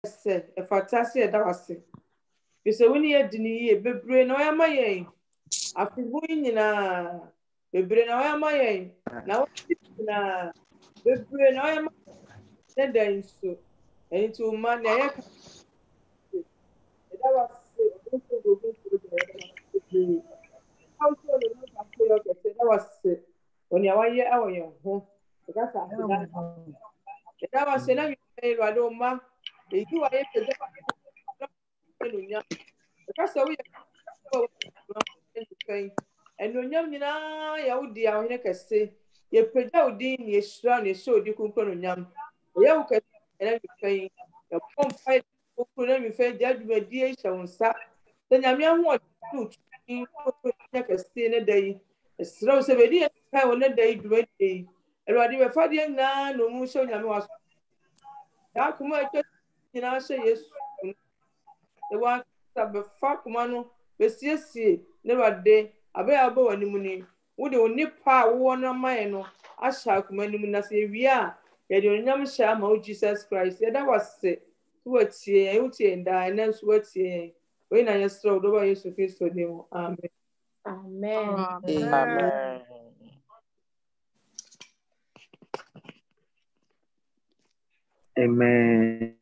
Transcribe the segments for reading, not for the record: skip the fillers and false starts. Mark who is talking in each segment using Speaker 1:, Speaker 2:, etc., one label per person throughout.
Speaker 1: se e fatasi e da wase bisa woni ye dini ye bebre na oyama ye afibu nyina bebre na oyama ye na woni na bebre na oyama ne da nso enti o ma na ye ka e da wase o ko bebre how to no na ko yo ke da wase oni awaye awoye ho e ka sa da da wase na mi e lo ado ma e ji wa ye pe da no nya e ka sa wo and when young Yahudi, I will say, you put out din, you strong, you show the Kunkun Yam. You can everything. The bomb fight, who could let me say, judgment, dear, shall stop. Then I'm young one, two, like a stay a day. A slow 7 time on a day, 20. And what you were fighting now, no more showing you was. Now come on, you know, say yes. The one that fuck man, but yes, never day. Abe abo wani mu ni wo de onipa a wo na mai no ahya akoma ni mu na se wi a ye de onyam hya ma o Jesus Christ ye da wase to watie ye utie nda na so watie we na ye sro do ba Yesu Kristo ni mu amen
Speaker 2: Amen.
Speaker 3: Amen.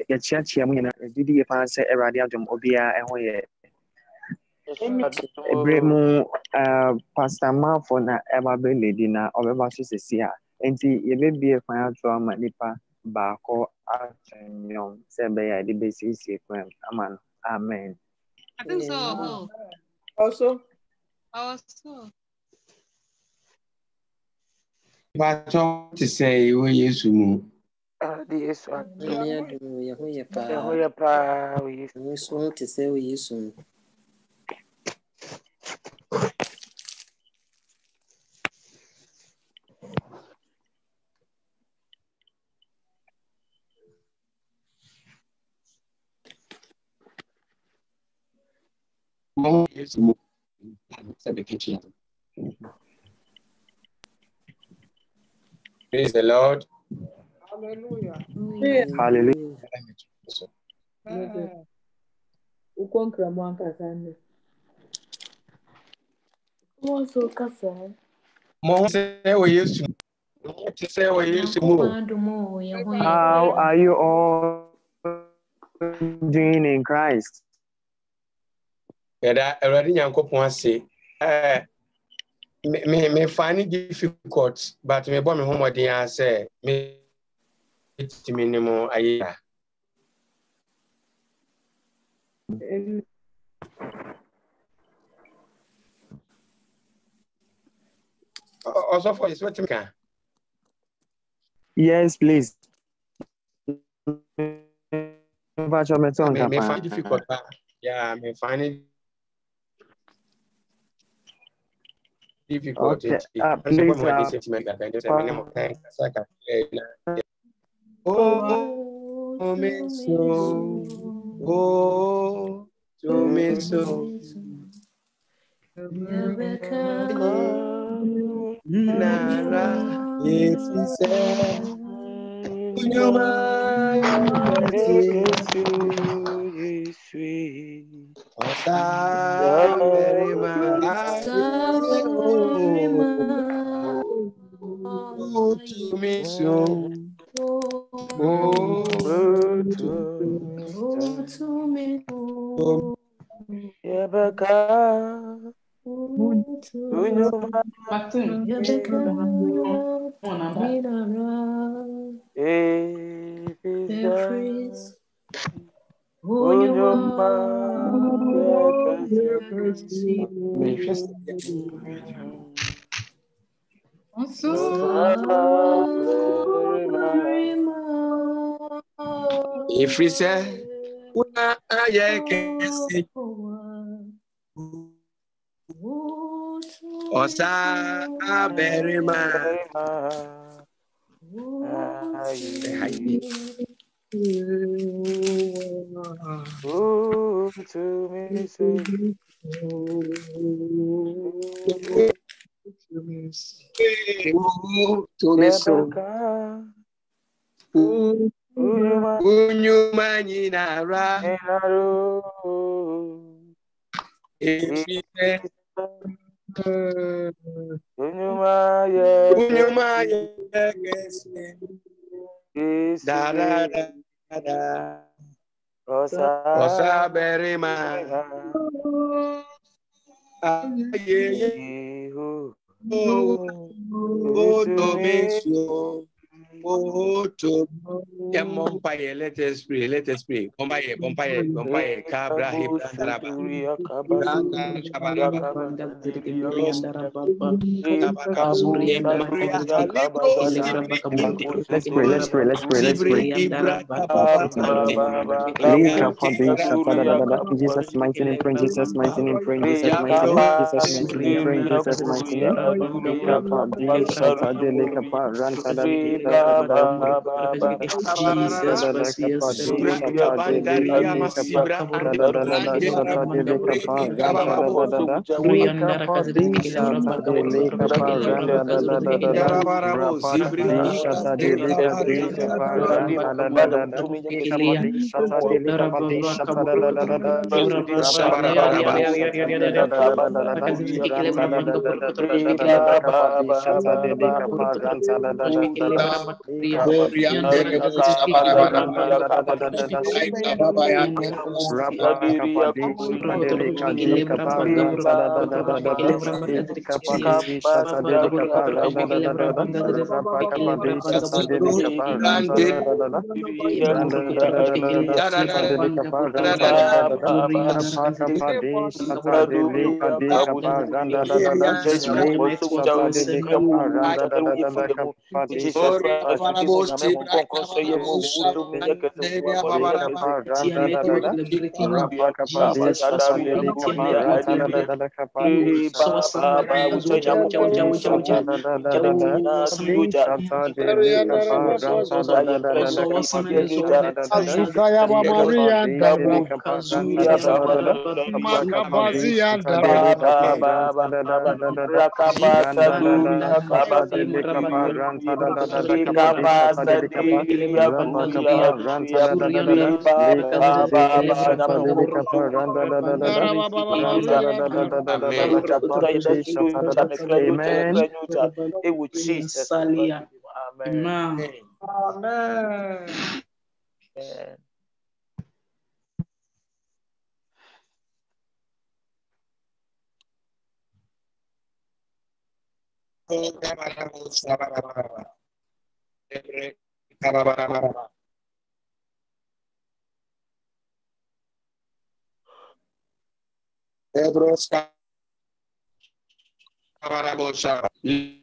Speaker 3: Ya chia mu nyina didi ye pa se Awurade adom obia ho ye Ebremu Pastor Mafo na eba be lady na obeba so sesi a enti ye be bie fan ato ama nipa baako atenyo se be ya de be sisi kwam aman amen.
Speaker 4: I think so.
Speaker 1: Also
Speaker 5: Pastor to say we Yesu mu.
Speaker 2: Yesu
Speaker 6: Yehoya pa.
Speaker 2: Yehoya pa we
Speaker 6: Yesu to say we Yesu.
Speaker 5: Yesu mu. Sabe kitchen. Praise the Lord.
Speaker 1: hallelujah
Speaker 3: Hallelujah.
Speaker 1: ukonkra mu ankasa ne
Speaker 7: Mo so kasa
Speaker 5: Mo say we Yesu. To say we Yesu mu.
Speaker 3: How are you all doing in Christ?
Speaker 5: Yada Awurade Nyankopon ase. Me find it difficult, but me bo me homodin a say me timi ni mo ayira. Also for is what you can.
Speaker 3: Yes, please.
Speaker 5: Me find it difficult. Yeah, me find it difficult.
Speaker 3: Okay. Please.
Speaker 5: Oh, me so, to me so. Nara, if he said, Unyuma, Osa, very much, to me so.
Speaker 7: to me
Speaker 5: If we say, Una ayekesi, Osa berima, Unyumanyi nara. Unyumanyi da da da. Osa berima. Let us pray. Bompaye, Cabra, Hebra,
Speaker 3: Let's pray. In Jesus' mighty name, pray in Jesus' mighty name, pray in Jesus' mighty name, Jesus' mighty name, pray in Jesus' mighty name.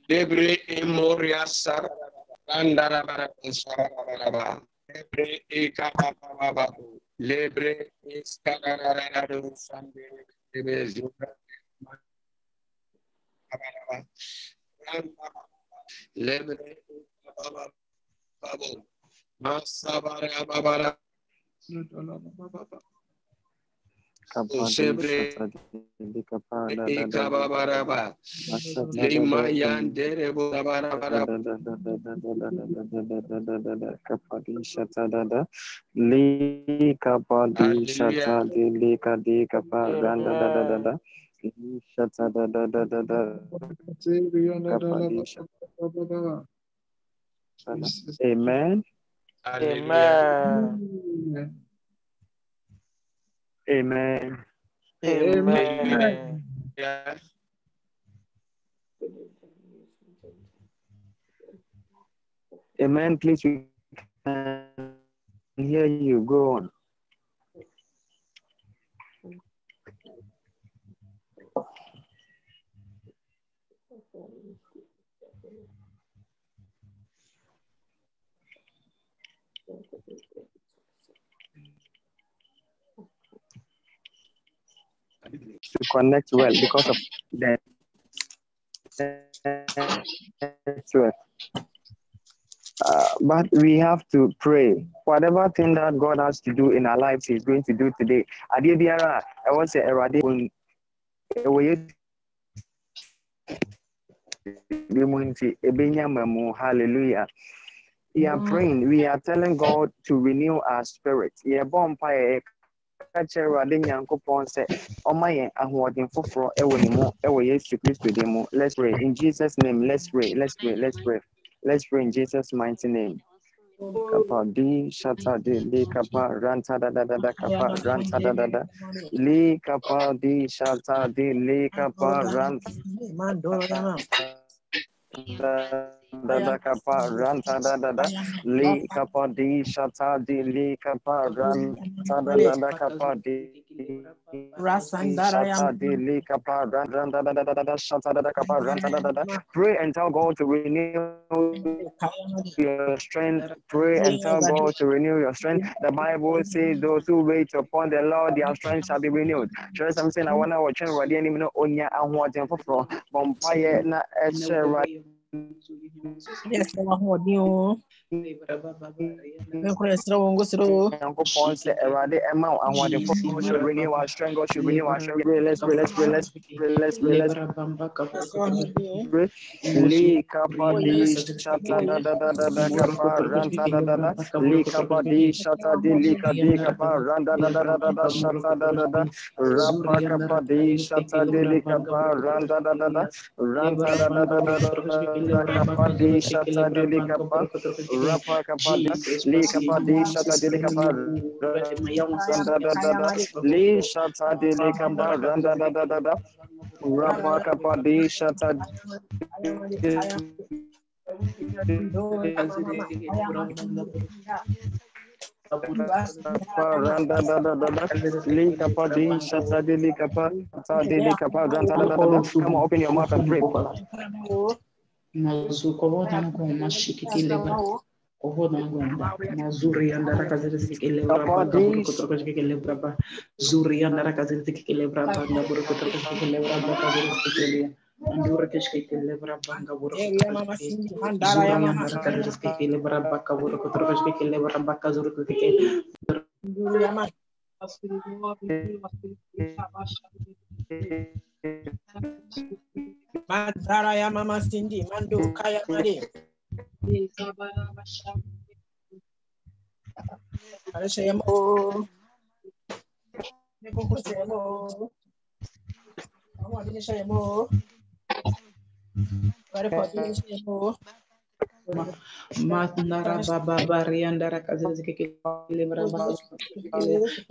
Speaker 5: Lebre Moria Sara Andara Sara Lebre Ekababa Lebre Escalarado Sande Lebre Babu Masabara Babara Sebre Ekababaraba Lima Yanderebo
Speaker 3: Amen. Amen.
Speaker 6: Amen.
Speaker 5: Yeah.
Speaker 3: Amen. Please, we can hear you. Go on. To connect well because of the network. But we have to pray. Whatever thing that God has to do in our lives, He's going to do today. I want to say, hallelujah. we are praying, we are telling God to renew our spirit. Yeah, bonfire. Catcher Radin Yankopon said, "Oh my, I want him for anymore. Yes, Christ with him. Let's pray in Jesus' name. Let's pray. Let's pray. Let's pray. Let's pray in Jesus' mighty name. Kapa di shata di li kapa ranta da da da da kapa ranta da da da li kapa di shata di li kapa ranta da da kapa ranta da da da li kapa di shata di li kapa ranta da da da kapa di shata di li kapa ranta da da da da shata da da kapa ranta da da da. Pray and tell God to renew your strength. Pray and tell God to renew your strength. The Bible says those who wait upon the Lord, their strength shall be renewed. Just I'm saying I want to watch and ready any minute on ya and what and for vampire na share
Speaker 8: Yes, I want you.
Speaker 3: Yankopon say erade ema ahwade for should renew our strength. God should renew our strength. Let's pray. Li kapa di shata da da da da da kapa ranta da da da li kapa di shata di li kapa ranta da da da da da shata da da da rapa kapa di shata di li kapa ranta da da da ranta da da da da kapa di shata di li kapa rapa kapa li kapa di shata di li kapa ranta da da da li shata di li kapa ranta da da da da rapa kapa di shata Come on, open your mouth and pray.
Speaker 9: Andura que lembra banga buru Zuriya maraka que lembra baka buru que lembra baka zuru que
Speaker 8: Mandara ya mama Cindy mando kaya mari Aleshemo Nekokusemo
Speaker 9: Matnara baba bariandara kazi que lembra baka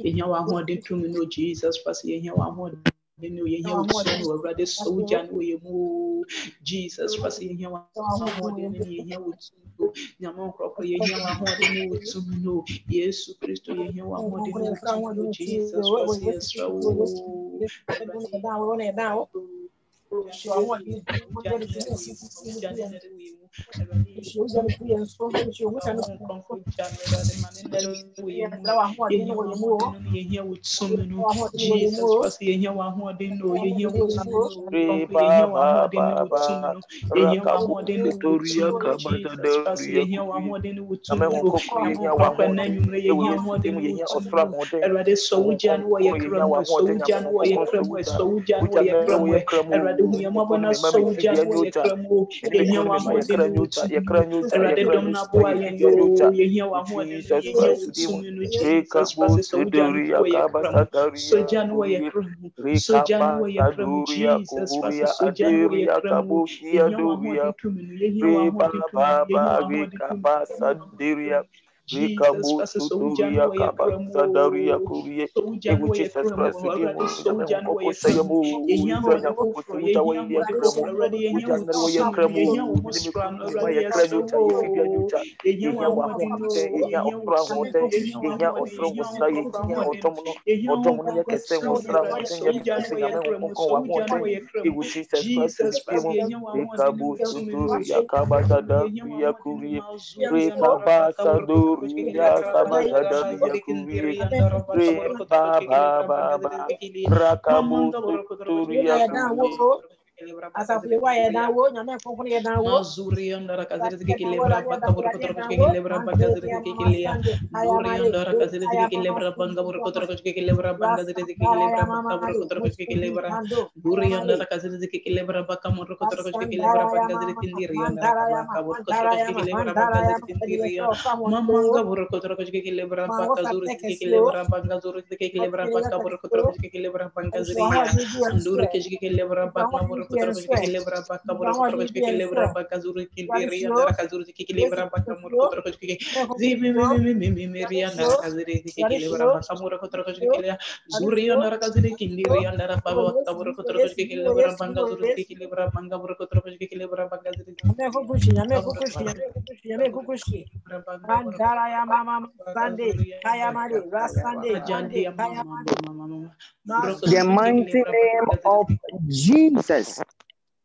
Speaker 9: yenya wa ho de tumi no Jesus pass yenya wa ho de no yenya wo tumi already soja no yemu Jesus pass yenya wa ho de no yenya wo tumi nyama kroko yenya wa ho de no tumi no Yesu Kristo yenya wa ho de no tumi Jesus pass yesra wo
Speaker 8: Asaflewa ya dawo nyame konko ya dawo
Speaker 9: Mazuri andara kazere zike lebra baka buru kotoro kochke lebra baka zere zike kilia duri andara kazere zike lebra banga buru kotoro kochke lebra banga zere zike lebra baka buru kotoro kochke lebra duri andara kazere zike lebra baka buru kotoro kochke lebra banga zere tindiri andara baka buru kotoro kochke lebra baka zere tindiri mamanga buru kotoro kochke lebra baka zuru zike lebra banga zuru zike lebra baka buru kotoro kochke lebra banga zere anduri kochke lebra baka buru kotoro kochke lebra baka buru kotoro kochke lebra baka zuru kindiri andara kazuru zike lebra baka buru kotoro kochke zibi mi andara kazere zike lebra baka buru kotoro kochke zuri andara kazere kindiri andara baka buru kotoro kochke lebra banga zuru zike lebra banga buru kotoro kochke lebra banga zere
Speaker 8: nyame kukushi andara ya mama Sunday kaya mari Sunday kaya
Speaker 3: The mighty name of Jesus.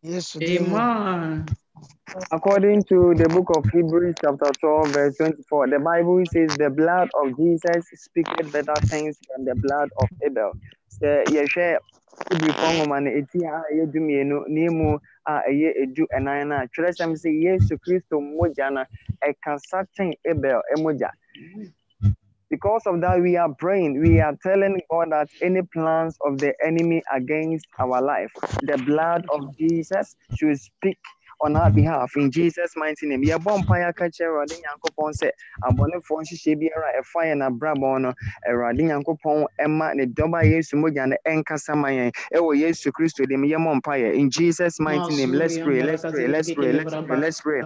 Speaker 6: Yes,
Speaker 9: Amen.
Speaker 3: According to the book of Hebrews chapter 12 verse 24, the Bible says the blood of Jesus speaketh better things than the blood of Abel. So yɛhwɛ Hebrew man eti a ɛyɛ dumienu nemu a ɛyɛ edu ɛnan na kyerɛ sɛm sɛ Yesu Kristo mogya na ɛkasa kyɛn Abel mogya. Because of that, we are praying. We are telling God that any plans of the enemy against our life, the blood of Jesus should speak on our behalf in Jesus' mighty name. Yeah, bompire catcher, Radin Yankopon said, I'm born for Shibiara, a fire and a brabon, a Radin Yankopon, Emma, the Doba Yesu Mojan, and Casamaya, Ewo Yesu Christo, the Yamompire, in Jesus' mighty name. Let's pray, let's pray, let's pray, let's pray, let's pray.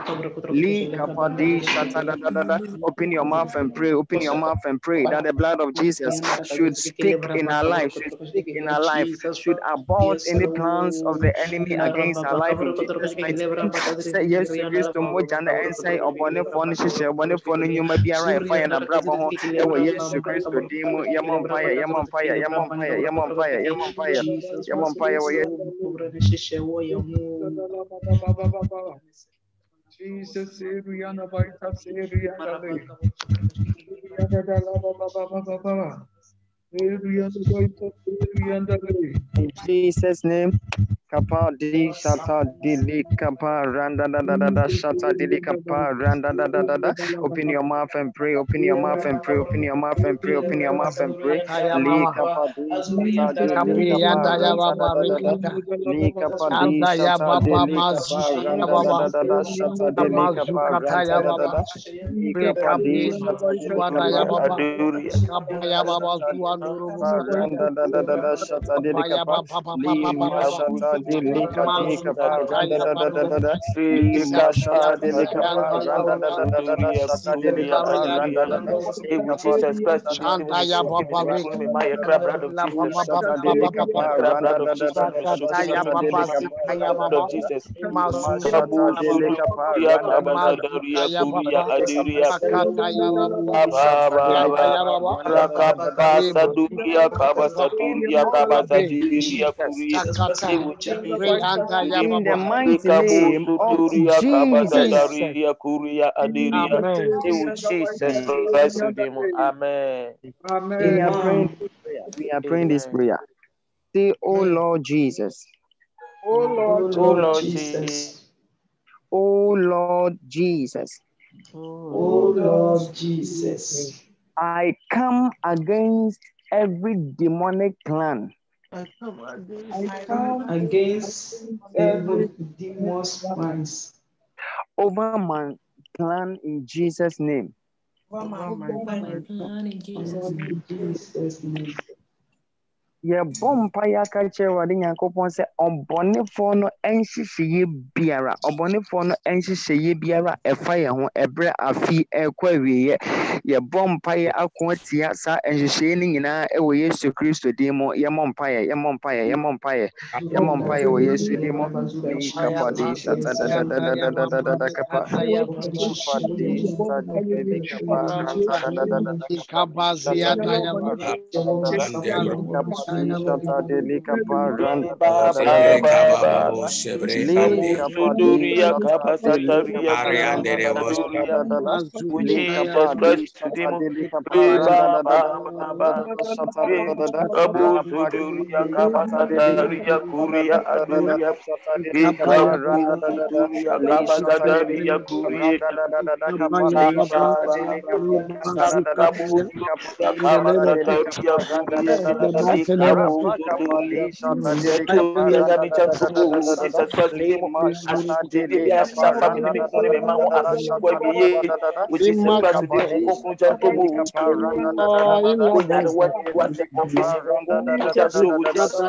Speaker 3: Lee Kapadi Shatadadada. Open your mouth and pray, open your mouth and pray that the blood of Jesus should speak in our life, should speak in our life, should abort any plans of the enemy against our life in Jesus' mighty name. Say yes to Christ to Mojana and say Obone Phone Shisha, Obone Phone, you may be a fire and a bravo. Yes to Christ to Demo, Yamon Fire, Yamon Fire, Yamon Fire, Yamon Fire, Yamon Fire, Yamon Fire.
Speaker 10: Jesus, Rihanna,
Speaker 3: in Jesus' name. Kapa di shata di kapa randa da da da da shata di kapa randa da da da da. Open your mouth and pray. Open your mouth and pray. Open your mouth and pray. Open your mouth and pray. Li kapa di shata di kapa randa da da da da. Li kapa di shata di kapa randa da da da da shata di kapa randa da da da. Li kapa di shata di randa da da da da shata di kapa li shata di lika di kapa randa da da da da da li shata di lika pa randa da da da da da shata di lika pa randa da da
Speaker 6: Jesus Christ, shata ya baba reki my crab blood of Jesus,
Speaker 3: shata di lika pa randa da da da da
Speaker 6: shata ya baba sikaya baba
Speaker 3: Jesus
Speaker 6: mazu
Speaker 3: shata di lika pa randa da da da
Speaker 6: ya baba akata ya baba
Speaker 3: shata
Speaker 6: ya baba
Speaker 10: Jesus,
Speaker 3: in the mighty name of Jesus.
Speaker 6: Amen.
Speaker 10: Amen.
Speaker 3: We are praying this prayer. Say, oh Lord Jesus.
Speaker 10: Oh Lord
Speaker 9: Jesus.
Speaker 3: Oh Lord Jesus.
Speaker 9: Oh Lord Jesus.
Speaker 3: I come against every demonic plan.
Speaker 9: I come against every demon's plans
Speaker 3: over my plan in Jesus' name.
Speaker 7: Over my plan in Jesus' name.
Speaker 3: Ye bompa ya ka kyerɛ Awurade Nyankopɔn sɛ ɔbɔnefoɔ no nhyehyɛeɛ biara ɛfa yɛn ho ɛbrɛ afi ɛkɔ awieɛ yɛ bompa yɛ ako atia saa nhyehyɛeɛ no nyinaa ɛwɔ Yesu Kristo din mu yɛmmɔ mpaeɛ wɔ Yesu din mu kapadi shata da kapa kapadi shata shata delika paranda
Speaker 5: Kababo Shebre
Speaker 3: lika padi shata delika
Speaker 5: Ariande
Speaker 3: paranda
Speaker 5: was
Speaker 3: lika
Speaker 6: Jesus
Speaker 3: padi
Speaker 6: Christ,
Speaker 3: shata
Speaker 6: today,
Speaker 3: delika
Speaker 6: Ba
Speaker 3: paranda
Speaker 6: ba ba,
Speaker 3: shata
Speaker 6: Kabo
Speaker 3: rapadi
Speaker 6: Zuduria
Speaker 3: shata delika
Speaker 6: Kabasataria Kuria Aduria,
Speaker 3: shata delika paranda
Speaker 6: Ekabu Zuduria
Speaker 3: le shata
Speaker 6: Kabasataria
Speaker 3: delika
Speaker 6: Kuria,
Speaker 3: paranda
Speaker 6: Ba
Speaker 3: kapadi
Speaker 6: ba
Speaker 3: shata delika paranda
Speaker 6: Kabu Zuduria
Speaker 3: shata delika
Speaker 6: Kabasataria Kuria, Ekabu Zuduria.
Speaker 3: Rakapali shata delika
Speaker 6: Yɛtumi
Speaker 3: paranda
Speaker 6: anyame kyɛnfo mu Jesus Christ
Speaker 3: le
Speaker 6: din mu
Speaker 3: mashata
Speaker 6: asomdwee bi
Speaker 3: delika
Speaker 6: ahyɛfa me ne
Speaker 3: paranda
Speaker 6: me kunu ne me ma ho asomfo abieye wo Jesus Christ din mu
Speaker 3: Rakapali
Speaker 6: nkɔnkɔn gya
Speaker 3: shata
Speaker 6: ntɔ mu
Speaker 3: delika paranda
Speaker 6: onyane wate
Speaker 3: delika
Speaker 6: kɔmfisi
Speaker 3: paranda
Speaker 6: mogya so wo Jesus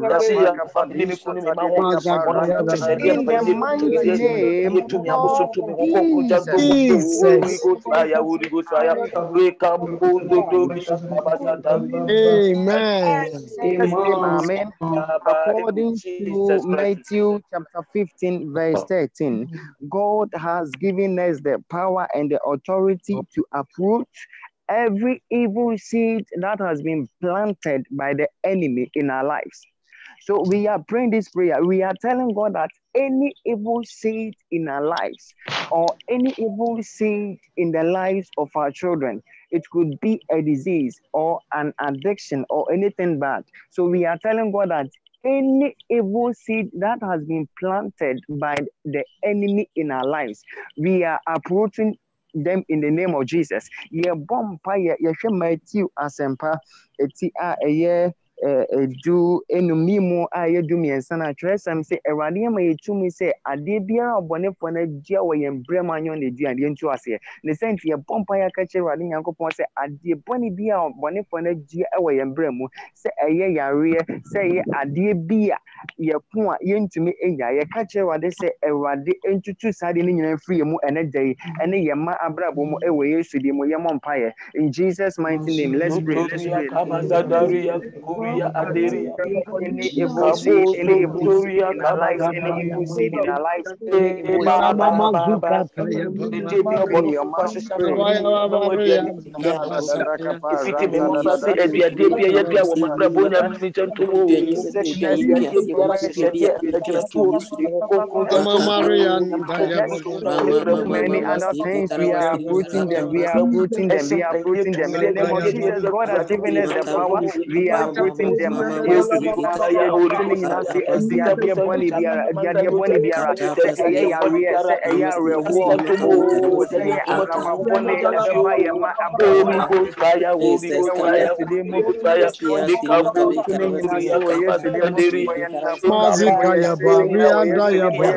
Speaker 6: ɛhyɛ yɛ afa me ne
Speaker 3: Rakapali
Speaker 6: me kunu ne me
Speaker 3: shata
Speaker 6: ma ho
Speaker 3: delika
Speaker 6: ɔnam
Speaker 3: paranda
Speaker 6: nkyɛhyɛdeɛ
Speaker 3: in
Speaker 6: mfa
Speaker 3: the
Speaker 6: yɛ
Speaker 3: mighty name
Speaker 6: yɛtumi aboso
Speaker 3: of
Speaker 6: to me ho nkɔnkɔn gya ntɔ mu
Speaker 3: Jesus.
Speaker 6: Holy Ghost fire Holy Ghost fire Rekabo Dori Kabasata
Speaker 3: Amen. According to
Speaker 6: Jesus Christ.
Speaker 3: Matthew chapter 15, verse 13, God has given us the power and the authority to uproot every evil seed that has been planted by the enemy in our lives. So we are praying this prayer. We are telling God that any evil seed in our lives or any evil seed in the lives of our children, it could be a disease or an addiction or anything bad. So we are telling God that any evil seed that has been planted by the enemy in our lives, we are uprooting them in the name of Jesus. Ye bompa ye Matthew asempa eti a do enum a yɛdu mmiɛnsa na atwerɛ sɛm sɛ Awurade ama yɛtumi sɛ adeɛ biara ɔbɔnefoɔ no agyia wɔ yɛn brɛ mu anyɛ no aduane yɛntu aseɛ ne sɛ nti yɛbɔ mpa yɛaka kyerɛ Awurade Nyankopɔn sɛ adeɛ bɔne bi a ɔbɔnefoɔ no agyia wɔ yɛn brɛ mu sɛ ɛyɛ yareɛ sɛ ɛyɛ adeɛ bi a yɛko a yɛntumi nya yɛka kyerɛ Awurade sɛ Awurade ntutu saa adeɛ no nyinaa firi yɛn mu ɛnɛ da yi ɛne yɛn mma abrabɔ mu wɔ Yesu din mu yɛmmɔ mpaeɛ in Jesus mighty name let's pray any evil seed in our lives, any evil seed in our lives, any evil seed in your mouth.
Speaker 6: Ifiti me musa se aduade bia ya bia wo mabrabo nya me gyanto mo aduade bia ma hyehyɛ agyina to konkon gyanto
Speaker 3: Many other things we are uprooting them, we are uprooting them, we are uprooting them. In the name of Jesus, God has given us the power, we are uprooting them. Yes, we are saying, dear Bonnie Biara, say, Yari, say, Yari, war, say, Ababone, Ababaya,
Speaker 6: Holy
Speaker 3: Ababone,
Speaker 6: Ghost fire, Holy Ghost fire, Holy Ghost fire. Likabo Zuria Kabasandiri.
Speaker 11: Mazikaya Babianda ya Baba.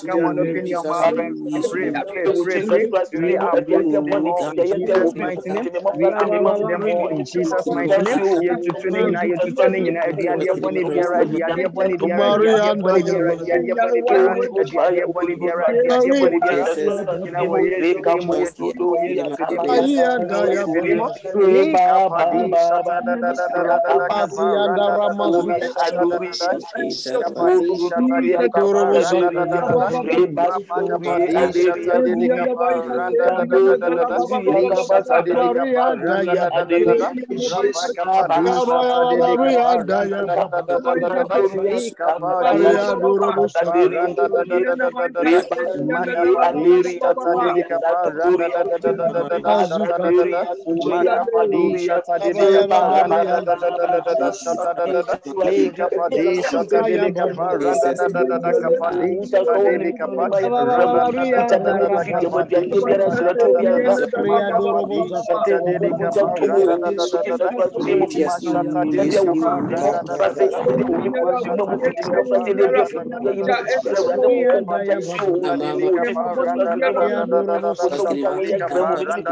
Speaker 3: Come on, open your mouth and pray,
Speaker 6: Jesus Christ,
Speaker 3: We
Speaker 6: name
Speaker 3: are
Speaker 6: every
Speaker 3: uprooting them
Speaker 6: money,
Speaker 3: all in
Speaker 6: there will
Speaker 3: Jesus'
Speaker 6: be
Speaker 3: mighty name. We are uprooting them all in Jesus' mighty name. You're tuning in, you're tuning in. Dear Bonnie Biara, dear Bonnie Biara, dear Bonnie Biara, dear Bonnie Biara, dear Bonnie Biara, dear Bonnie Biara. You know what you're saying, what you're
Speaker 11: Ayanda ya Baba.
Speaker 3: Lika Padi Shata Raka
Speaker 11: Azianda
Speaker 3: Paranda
Speaker 11: Ramazuka.
Speaker 3: Lika Padi Shata Lika Paranda Raka Padi Shata Lika Paranda Lika Shata Lika Paranda Raka Padi Shata Lika Paranda Lika Padi Shata Paranda Maka Padi Shata Lika Paranda
Speaker 11: Azuka.
Speaker 3: Makapadi shata dedika paranda lika padi shata
Speaker 11: Kaya
Speaker 3: dedika
Speaker 11: Baba.
Speaker 3: paranda kapadi shata dedika paranda kapadi
Speaker 11: Maria
Speaker 3: makapadi
Speaker 11: Dorobosa.
Speaker 3: shata dedika paranda mashata dedika paranda
Speaker 11: Ayanda ya Baba.
Speaker 3: dedika paranda
Speaker 11: Maria Dorobosa.
Speaker 3: shata dedika paranda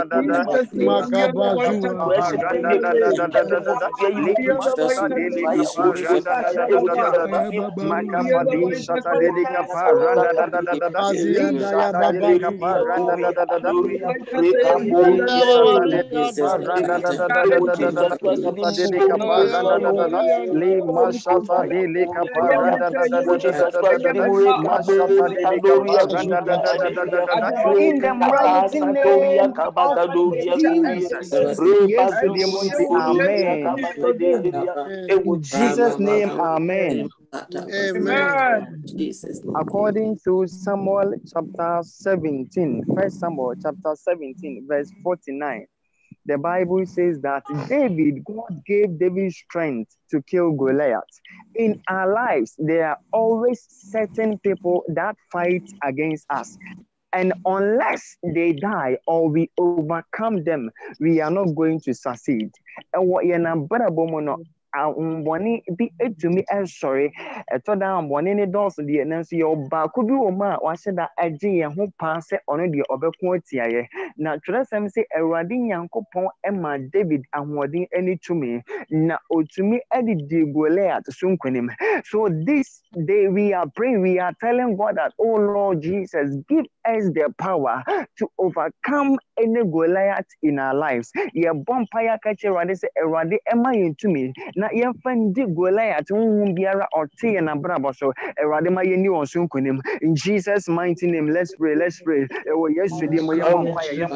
Speaker 11: Makabazua. Kaya Baba.
Speaker 3: Makapadi shata dedika paranda li
Speaker 11: Azianda ya
Speaker 3: shata
Speaker 11: Baba.
Speaker 3: dedika paranda
Speaker 11: Yahweh.
Speaker 3: shata dedika paranda In the mighty name of Jesus. Yes, amen. In Jesus' name, amen. According to Samuel chapter 17, 1 Samuel chapter 17, verse 49, the Bible says that God gave David strength to kill Goliath. In our lives, there are always certain people that fight against us. And unless they die or we overcome them, we are not going to succeed. And what Bonnie be to me as sorry. I told them one in the doors of the Nancy or Baku Oma, was said that a G and who pass it on the Obequotia. Now, Tressam say a Radin Yanko Pon Emma David and Wadin any to me. Now, to me, Eddie de Goliath soon. So this day we are praying, we are telling God that, oh Lord Jesus, give us the power to overcome any Goliath in our lives. Yeah, Bompire catcher, Radis, a Radi Emma into me. Na yefendi Goliath biara ote na brabo so erade ma yeni on so nkonim in Jesus mighty name. Let's pray ewo yesu di mo yemo mpa ya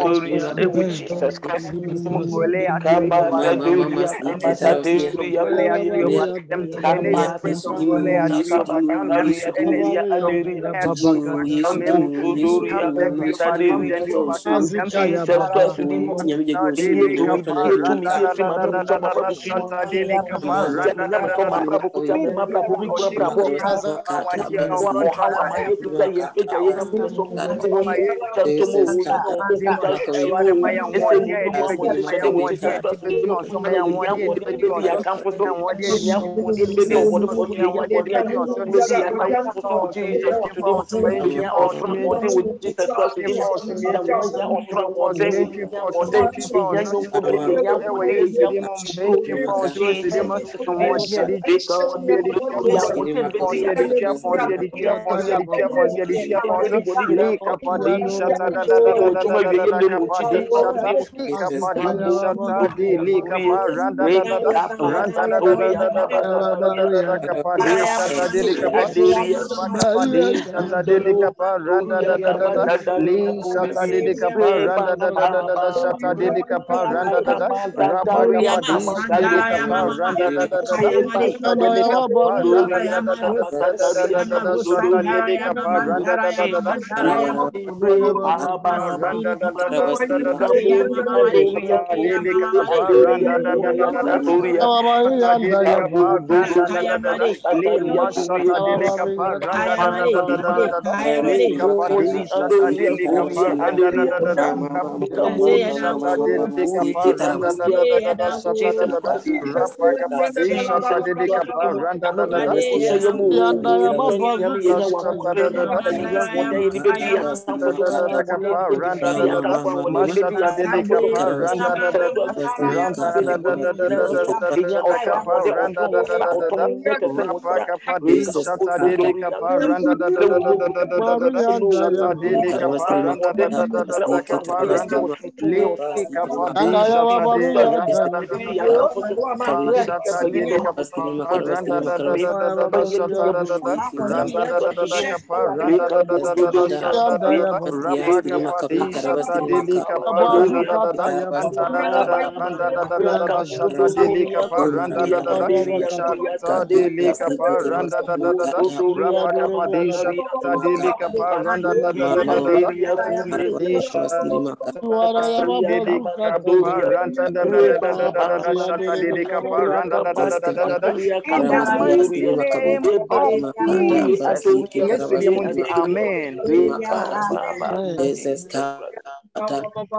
Speaker 6: Jesus Christ
Speaker 3: Goliath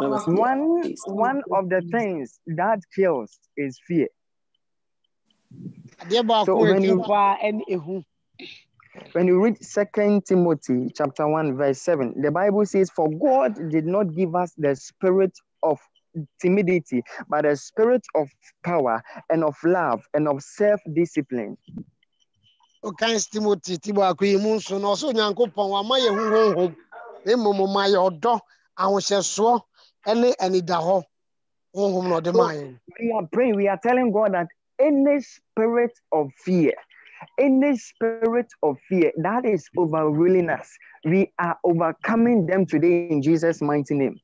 Speaker 3: Amen. One of the things that kills is fear. So when you read 2 Timothy chapter 1 verse 7, the Bible says, for God did not give us the spirit of timidity, but a spirit of power and of love and of self-discipline.
Speaker 12: Okay, Timothy, Tibaku, no so Yankopon, wa maye hu emo ma yodo ahosheso ene daho.
Speaker 3: We are praying, we are telling God that any spirit of fear that is overruling us, we are overcoming them today in Jesus' mighty name.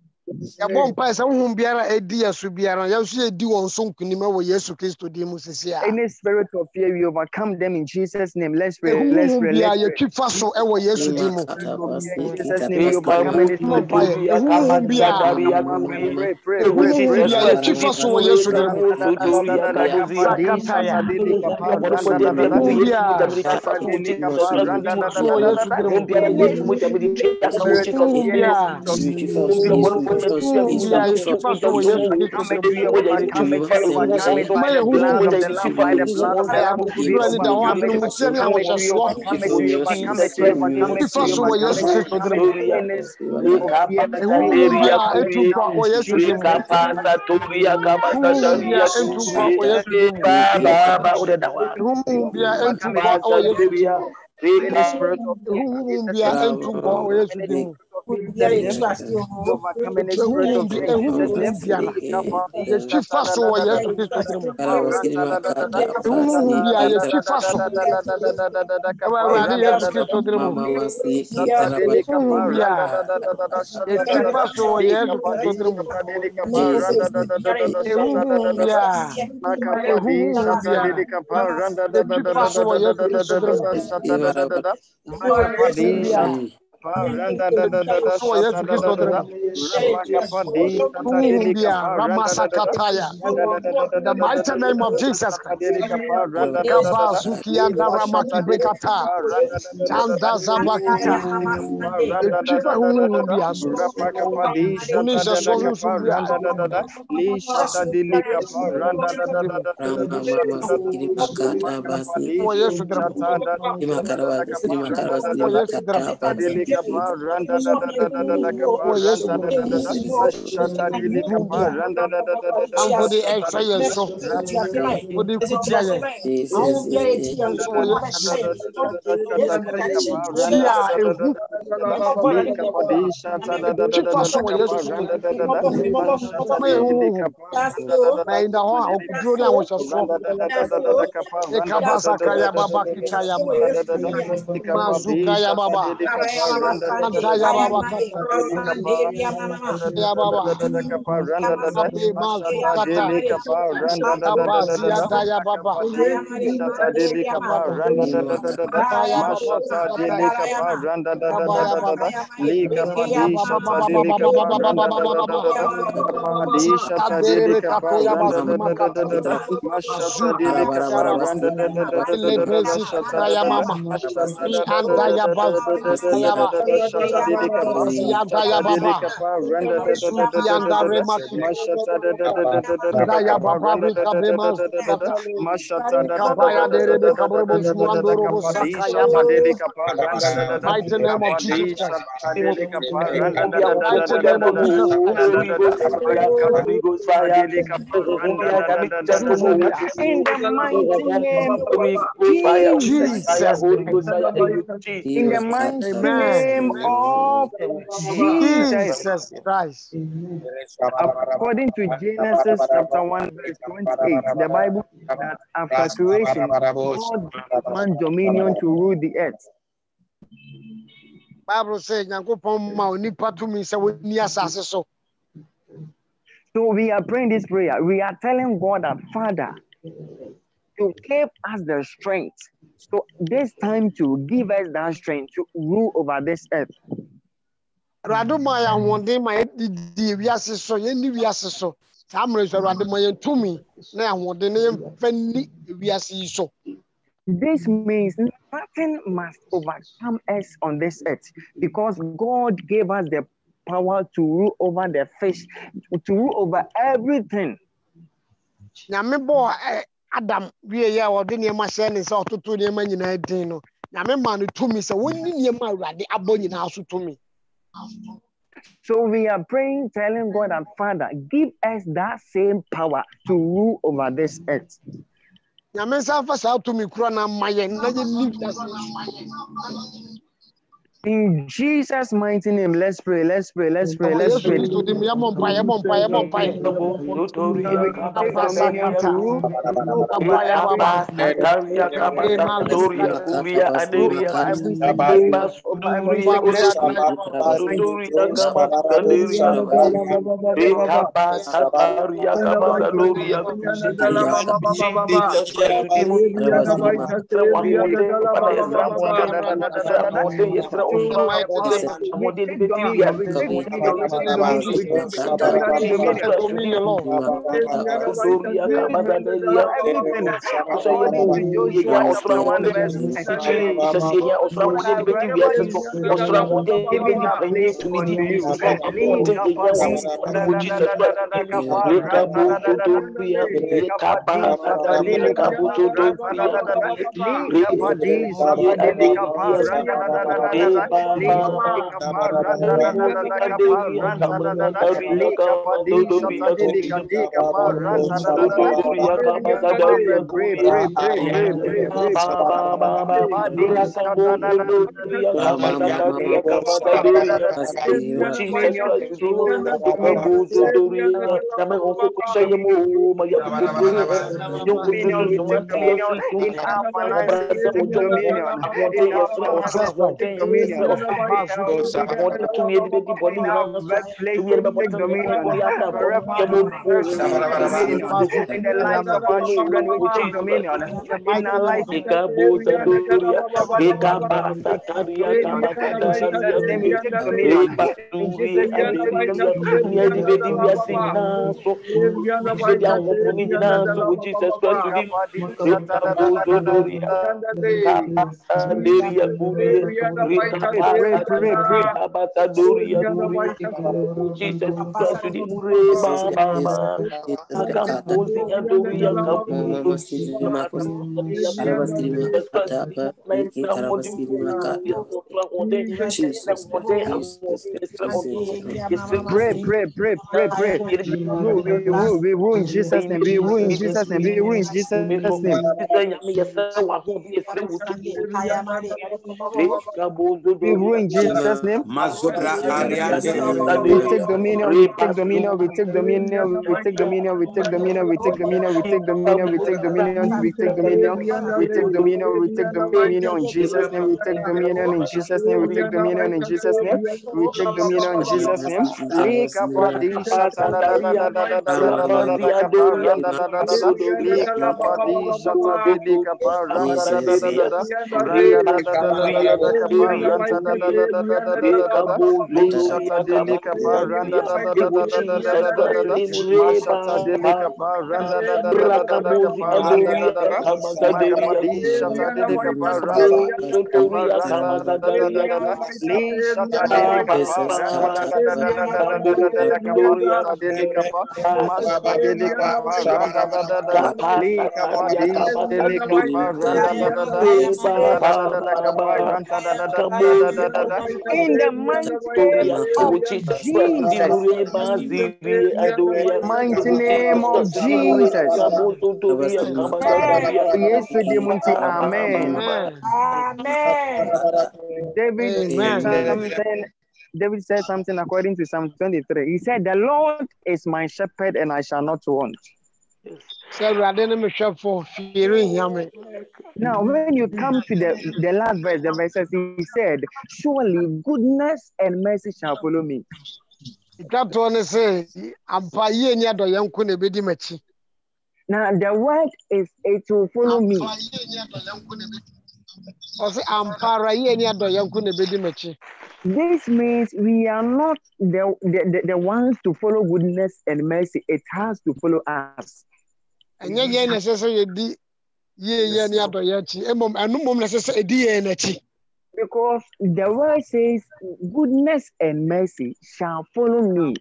Speaker 12: Yabon pa sa hu biara edi asu biara ya so edi won so nkunima wo Yesu Kristo di mu sisi a.
Speaker 3: Any spirit of fear, we overcome them in Jesus' name. Let's pray.
Speaker 12: Let's pray. Ya twifa so e wo Yesu di mu.
Speaker 3: Jesus' name, we overcome any spirit of fear. Pray.
Speaker 12: Ya twifa so wo Yesu di mu. The mighty name of Jesus Christ. Mighty name of Jesus Christ.
Speaker 3: In the mighty name of Jesus Christ. According to Genesis chapter 1 verse 28, the Bible says that after creation, God gave man dominion to rule the earth.
Speaker 12: Bible says,
Speaker 3: so we are praying this prayer. We are telling God that, Father, to give us the strength. So this time to give us that strength to rule over this earth. This means nothing must overcome us on this earth because God gave us the power to rule over the fish, to rule over everything.
Speaker 12: Adam, we are ordinary machine is out to the man in a dino. Yamman to me, so when you the abon house to me.
Speaker 3: So we are praying, telling God and Father, give us that same power to rule over this earth.
Speaker 12: Yamen Sanfas out to me, Crona, my
Speaker 3: In Jesus' mighty name, let's pray, let's pray, let's pray, let's pray.
Speaker 12: Yesu Kristo dim yɛmmɔ mpaeɛ, yɛmmɔ mpaeɛ, yɛmmɔ mpaeɛ.
Speaker 3: We take dominion to
Speaker 12: Mpaeɛ baba. We rule in Jesus' name. We rule in Jesus' name. We rule in Jesus' name. We rule in Jesus' name. We take dominion. We take dominion. We take dominion. We take dominion. We take dominion. We take dominion. We take dominion. We take dominion. We take dominion. We take dominion. We take dominion in Jesus' name. We take dominion in Jesus' name. We take dominion in Jesus' name. We take dominion in Jesus' name. In the mighty name of Jesus. Yes, amen. David said something according to Psalm 23. He said, "The Lord is my shepherd and I shall not want." Now, when you come to the last verse, the verse says, he said, "Surely goodness and mercy shall follow me." Now, the word is, it will follow me. This means we are not the ones to follow goodness and mercy. It has to follow us. Because the word says, goodness and mercy shall follow me.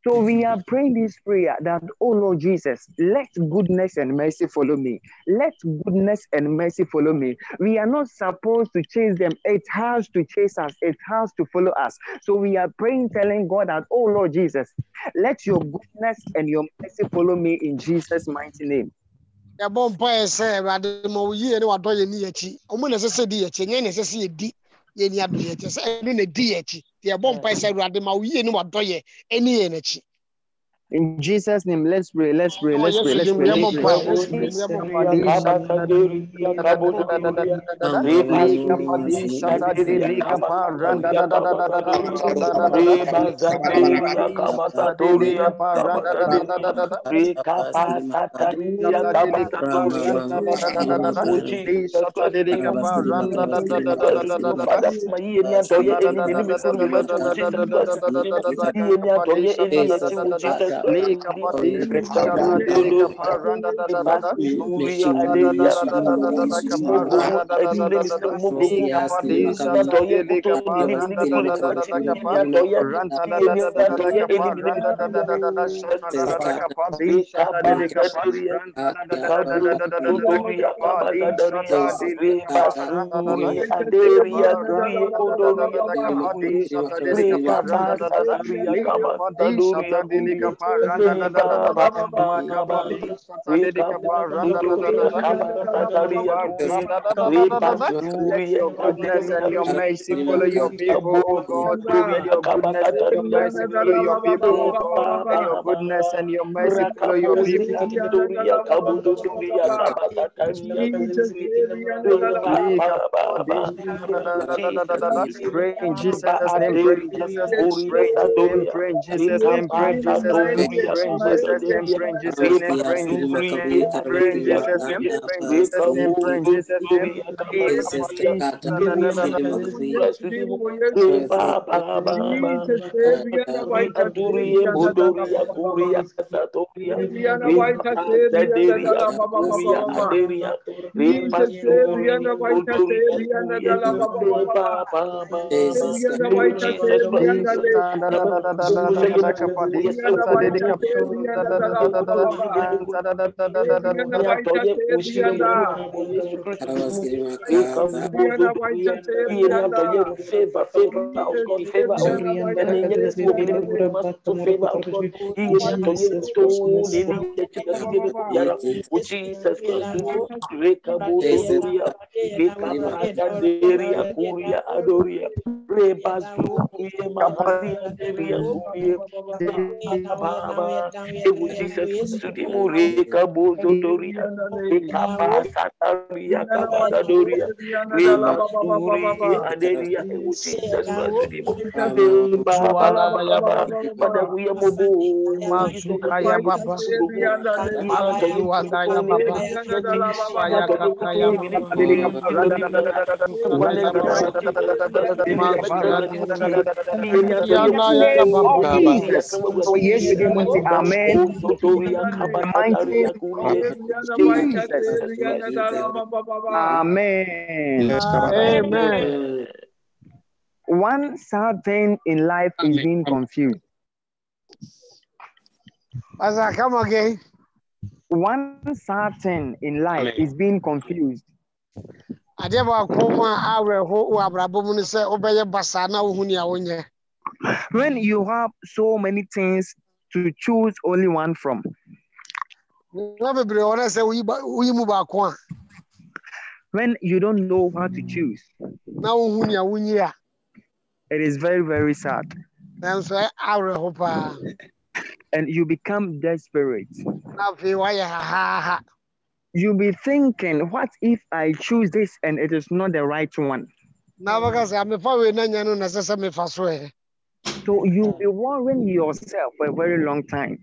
Speaker 12: So we are praying this prayer that, oh Lord Jesus, let goodness and mercy follow me. Let goodness and mercy follow me. We are not supposed to chase them. It has to chase us. It has to follow us. So we are praying, telling God that, oh Lord Jesus, let your goodness and your mercy follow me in Jesus' mighty name.
Speaker 13: ya bompa say rade mo yi ne wado ye ni achi omo na sese di achi nye na sese ye di ye ni ado ye say ni na di achi ya bompa say rade ma yi ne wado ye eni ye na achi.
Speaker 3: In Jesus' name, let's pray. Let's pray.
Speaker 13: Oh
Speaker 3: Let's
Speaker 13: yes,
Speaker 3: pray. Let's pray. Let's pray. Let your goodness and your mercy follow your people, oh God. Let your goodness and your mercy follow your people, oh God. Let your goodness and your mercy follow your people. Pray in Jesus' name, pray in Jesus' name, pray in Jesus' name, pray in Jesus' name, pray in Jesus' name, pray in Jesus' name, pray in Jesus' name, pray in Jesus' name, pray in Jesus' name, pray in Jesus' name, pray in Jesus' name. Amen. The mighty name of Jesus. Amen.
Speaker 13: Amen.
Speaker 3: One sad thing in life is being confused.
Speaker 13: As I come again.
Speaker 3: One sad thing in life is being confused. When you have so many things to choose only one from. When you don't know what to choose. It is very, very sad. And you become desperate. You'll be thinking, what if I choose this and it is not the right one? So you'll be worrying yourself for a very long time.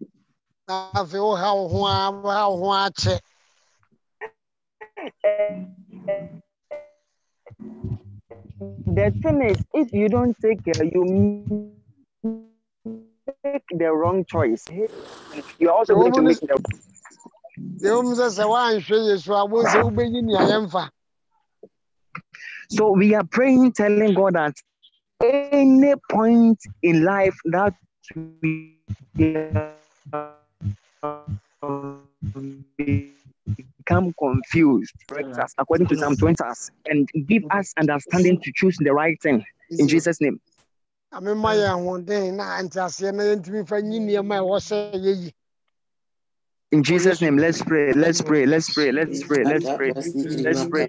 Speaker 3: The thing is, if you don't take care, you make the wrong choice. You're also going to make the So we are praying, telling God that any point in life that we become confused, correct us according to Psalm 20, and give us understanding to choose the right thing in Jesus' name.
Speaker 12: In Jesus' name, let's pray. Let's pray. Let's pray. Let's pray. Let's pray. Let's pray.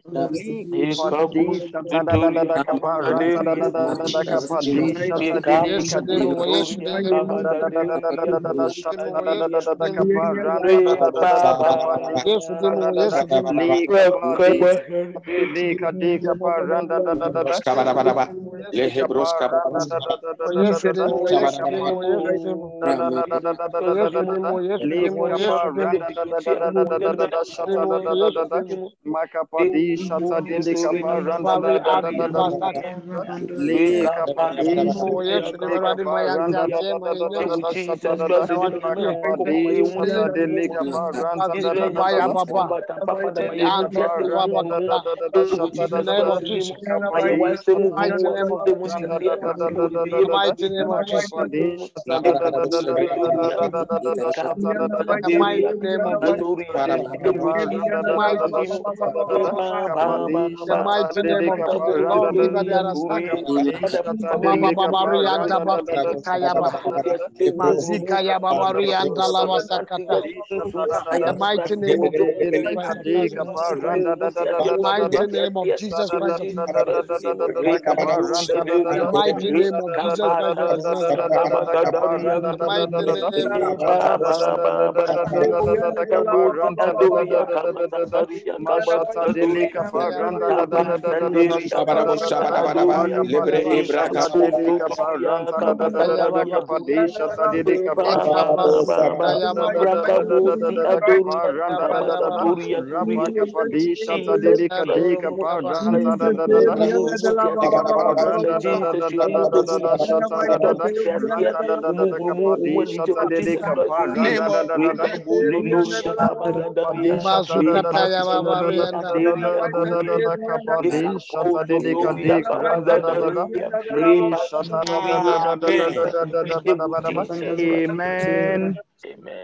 Speaker 12: Amen.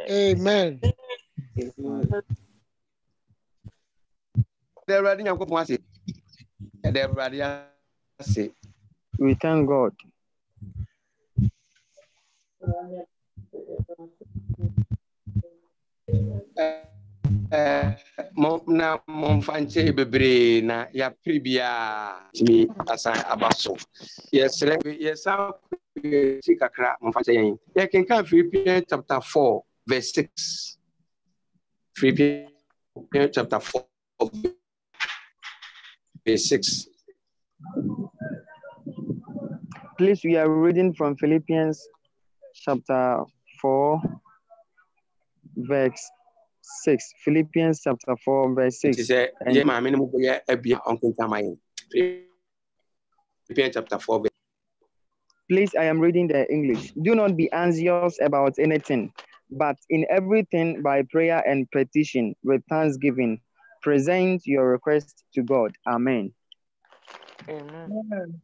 Speaker 13: Amen.
Speaker 12: We thank God.
Speaker 5: Na momfanche bebre na ya pribia mi asan abaso yesre yesa sikakra momfanche yen ye kenkan Philippians chapter 4 verse 6 Philippians chapter 4 verse 6.
Speaker 12: Please, we are reading from Philippians chapter 4 verse 6. Philippians chapter 4 verse 6.
Speaker 5: Philippians chapter 4 verse.
Speaker 12: Please, I am reading the English. Do not be anxious about anything, but in everything by prayer and petition with thanksgiving, present your request to God. Amen.
Speaker 6: Amen.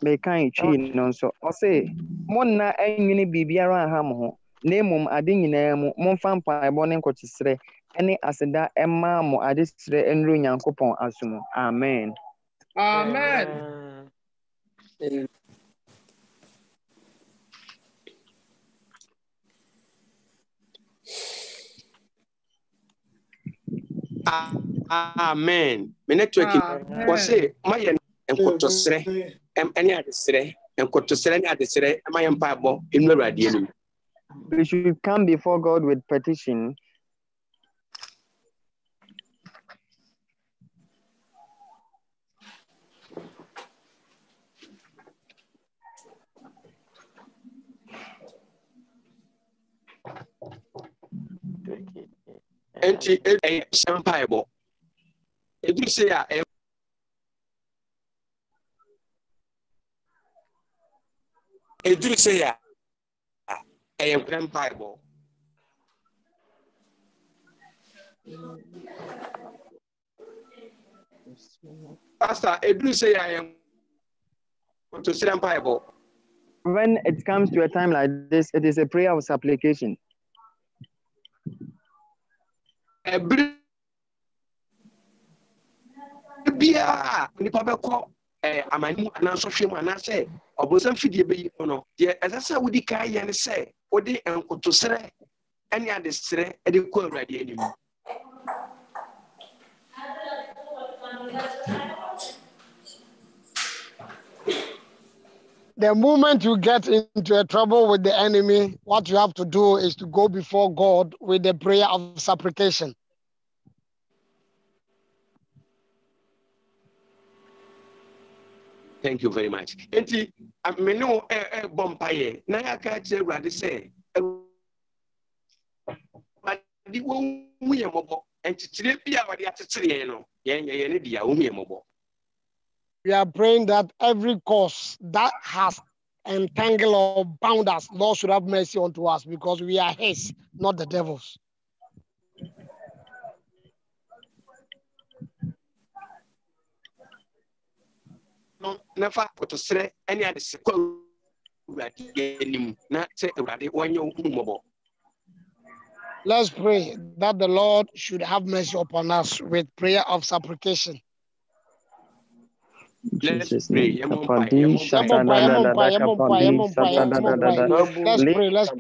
Speaker 12: Mekan twi no so o say monna enwene bibiara aha mo ho na emom ade nyinaa mu momfa mpaebɔ ne nkɔtesrɛ ene aseda emma mo ade srɛ enro nyankopɔn asom. Amen.
Speaker 10: Amen.
Speaker 5: Amen. Me network was say my nkotosrɛ ene adesrɛ nkotosrɛ ne adesrɛ ma yɛ mpaebɔ enu awurade anim.
Speaker 12: We should come before God with petition.
Speaker 5: Enti mpaebɔ edu say a edu say a mpaebɔ. Pastor, edu say I am to say mpaebɔ.
Speaker 12: When it comes to a time like this, it is a prayer of supplication.
Speaker 5: Bia nipa bɛkɔ amani anaso hwem anase obosam fidie be no de esasa wudi kai ye ne se wodi enkotosere ene adesere ede ko awurade anim.
Speaker 13: The moment you get into a trouble with the enemy, what you have to do is to go before God with the prayer of supplication.
Speaker 5: Thank you very much. Enti ameno bompaye na yaka che awurade se awurade wo muye mobo entitire bia wade atetere no ye ne dia wo muye mobo.
Speaker 13: We are praying that every cause that has entangled or bound us, Lord should have mercy unto us because we are His, not the devil's.
Speaker 5: No, never to say any other sequel.
Speaker 13: Let's pray that the Lord should have mercy upon us with prayer of supplication.
Speaker 3: Jesus' name.
Speaker 13: Let's pray, let's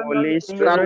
Speaker 3: Holy Spirit,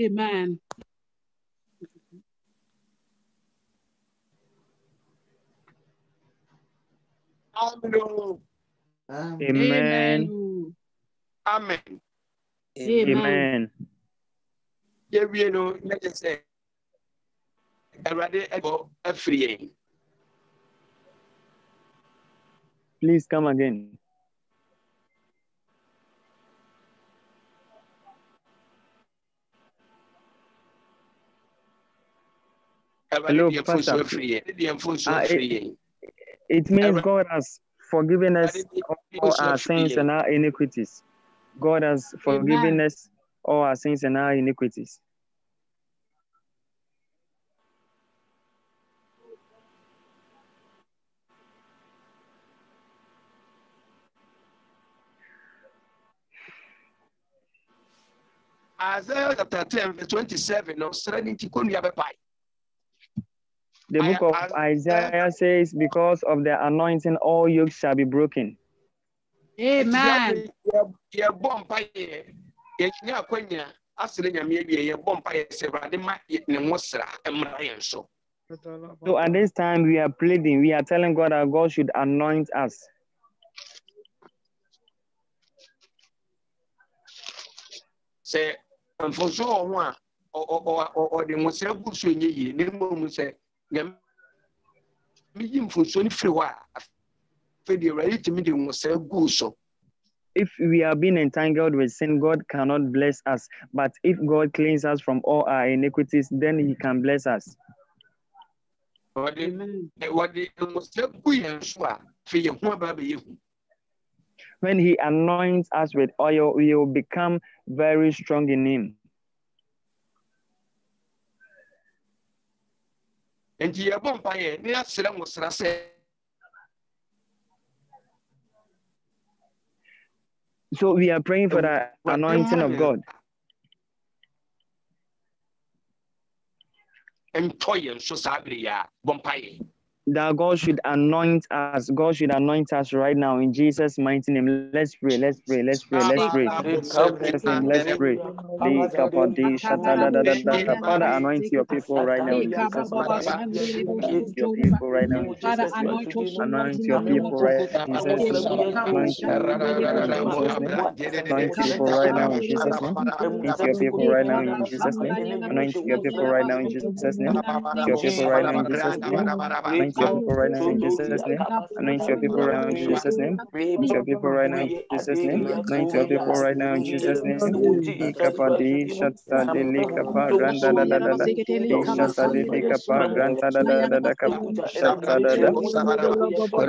Speaker 4: Amen.
Speaker 3: Amen.
Speaker 5: Amen.
Speaker 3: Amen.
Speaker 5: Yeah, we know. Let's say, everybody ego free.
Speaker 3: Please come again. Hello, Pastor. It means God has forgiven us all our sins and our iniquities. God has forgiven us all our sins and our iniquities.
Speaker 5: Isaiah chapter 10, verse 27.
Speaker 3: The book of Isaiah says, because of the anointing, all yokes shall be broken.
Speaker 4: Amen.
Speaker 3: So at this time, we are pleading, we are telling God that God should anoint us.
Speaker 5: Say, and for so one or the most say,
Speaker 3: if we are being entangled with sin, God cannot bless us. But if God cleans us from all our iniquities, then He can bless us. When He anoints us with oil, we will become very strong in Him. So we are praying for the anointing of God. That God should anoint us. God should anoint us right now in Jesus' mighty name. Let's pray. Let's pray. Let's pray. Let's pray. Let's pray. Father, anoint your people right now in Jesus' mighty name. Anoint your people right now in Jesus' name. Anoint your people right now in Jesus' name. Anoint your people right now in Jesus' name. Anoint your people right now in Jesus' name. Anoint your people right now in Jesus' name. Anoint your people right now in Jesus' name. Anoint your people right now in Jesus' name. Anoint your people right now in Jesus' name. Anoint your people right now in Jesus' name. Anoint your people right now in Jesus' name. Ikapa di shata de likapa randa da da da da. Di shata de likapa randa da da da da kapa shata da da.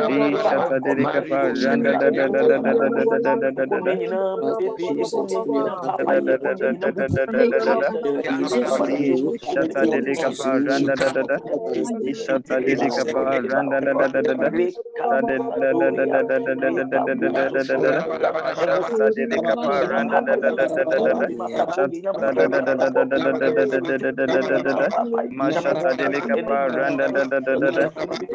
Speaker 3: Di shata de likapa randa da da da da da da da da da da da da. Shata de likapa randa da da da. Shata de likapa randa da da da da da. Mashata delikapa randa da da da da da.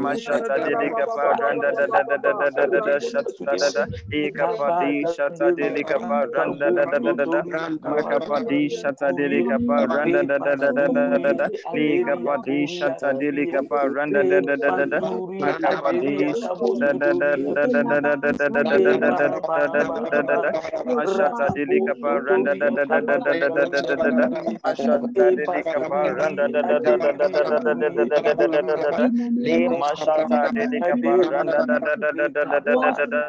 Speaker 3: Mashata delikapa randa da da da da da da da da. Shata da da. Ikapa di shata delikapa randa da da da da da. Makapa di shata delikapa randa da da da da da da da. Ikapa di shata delikapa randa da da da da da. Makapa di da da da da da da da da da da da da da da da. Mashata delikapa randa da da da da da da da da da da. Mashata delikapa randa da da da da da da da da da da da da da da da. Li mashata delikapa randa da da da da da da da da da da.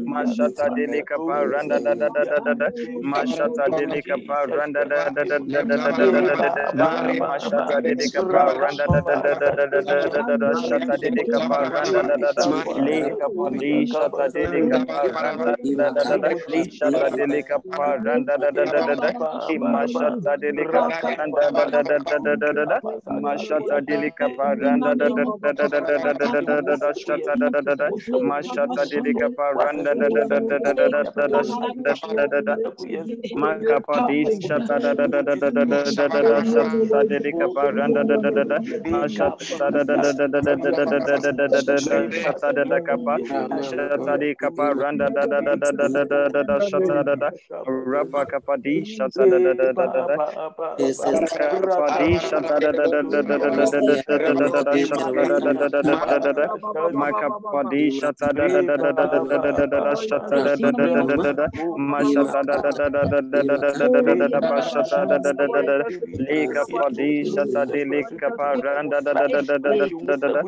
Speaker 3: Mashata delikapa randa da da da da da da. Mashata delikapa randa da da da da da da da da da da da. Mashata delikapa randa da da da da da da da da da da. Shata delikapa randa da da da. Li kapa li shata delikapa randa da da da da. Li shata delikapa randa da da da da da. Mashata delikapa randa da da da da da da da. Mashata delikapa randa da da da da da da da da da da da. Shata da da da da. Mashata delikapa randa da da da da da da da da da da da. Makapa di shata da da da da da da da da da. Shata delikapa randa da da da da. Mashata da da da da da da da da da da da da da. Shata da da kapa. Shata delikapa randa da da da da da da da da da. Shata da da. Rapa kapa di shata da da da da da da. Kapa di shata da da da da da da da da da da da da. Shata da da da da da da da. Makapa di shata da da da da da da da da da da. Shata da da da da da da da. Mashata da da da da da da da da da da da da. Bashata da da da da da. Lika pa di shata di lika pa randa da da da da da da da da.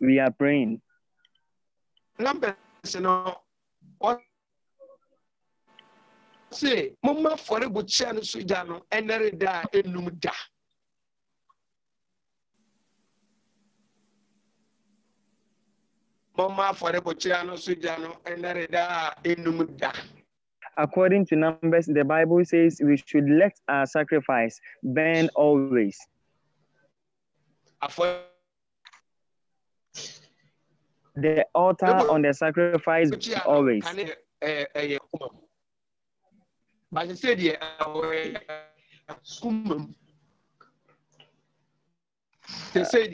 Speaker 3: We are praying.
Speaker 5: Number say, Mama for a butcher Sujano, and there da enumda. Mama for a butcher Sujano, and there da enumda.
Speaker 3: According to Numbers, the Bible says we should let our sacrifice burn always. The altar on the sacrifice always.
Speaker 5: But I said,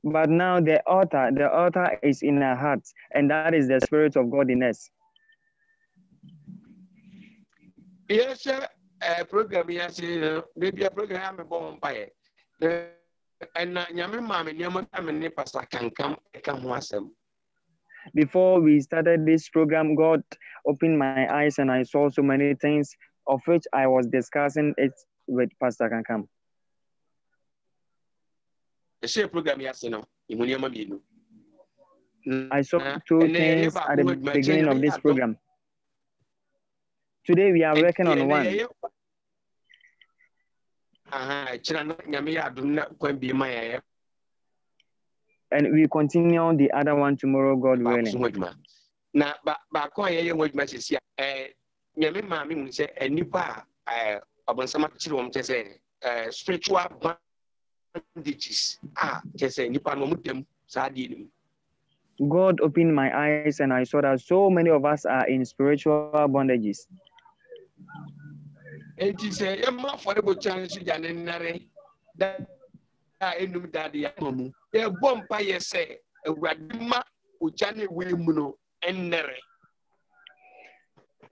Speaker 3: but now the altar is in our hearts, and that is the Spirit of God in us.
Speaker 5: Yes, sir. Program, yes, maybe a program born by it. And
Speaker 3: before we started this program, God opened my eyes and I saw so many things, of which I was discussing it with Pastor Kankam. I saw two things at the beginning of this program. Today we are working on one. And we continue the other one tomorrow, God willing.
Speaker 5: Now, but spiritual bandages.
Speaker 3: God opened my eyes and I saw that so many of us are in spiritual bondages.
Speaker 5: And he said, "Emma for the chance to Janare that enum daddy amu. A bumpire say, a radima ujani wilmuno and nere."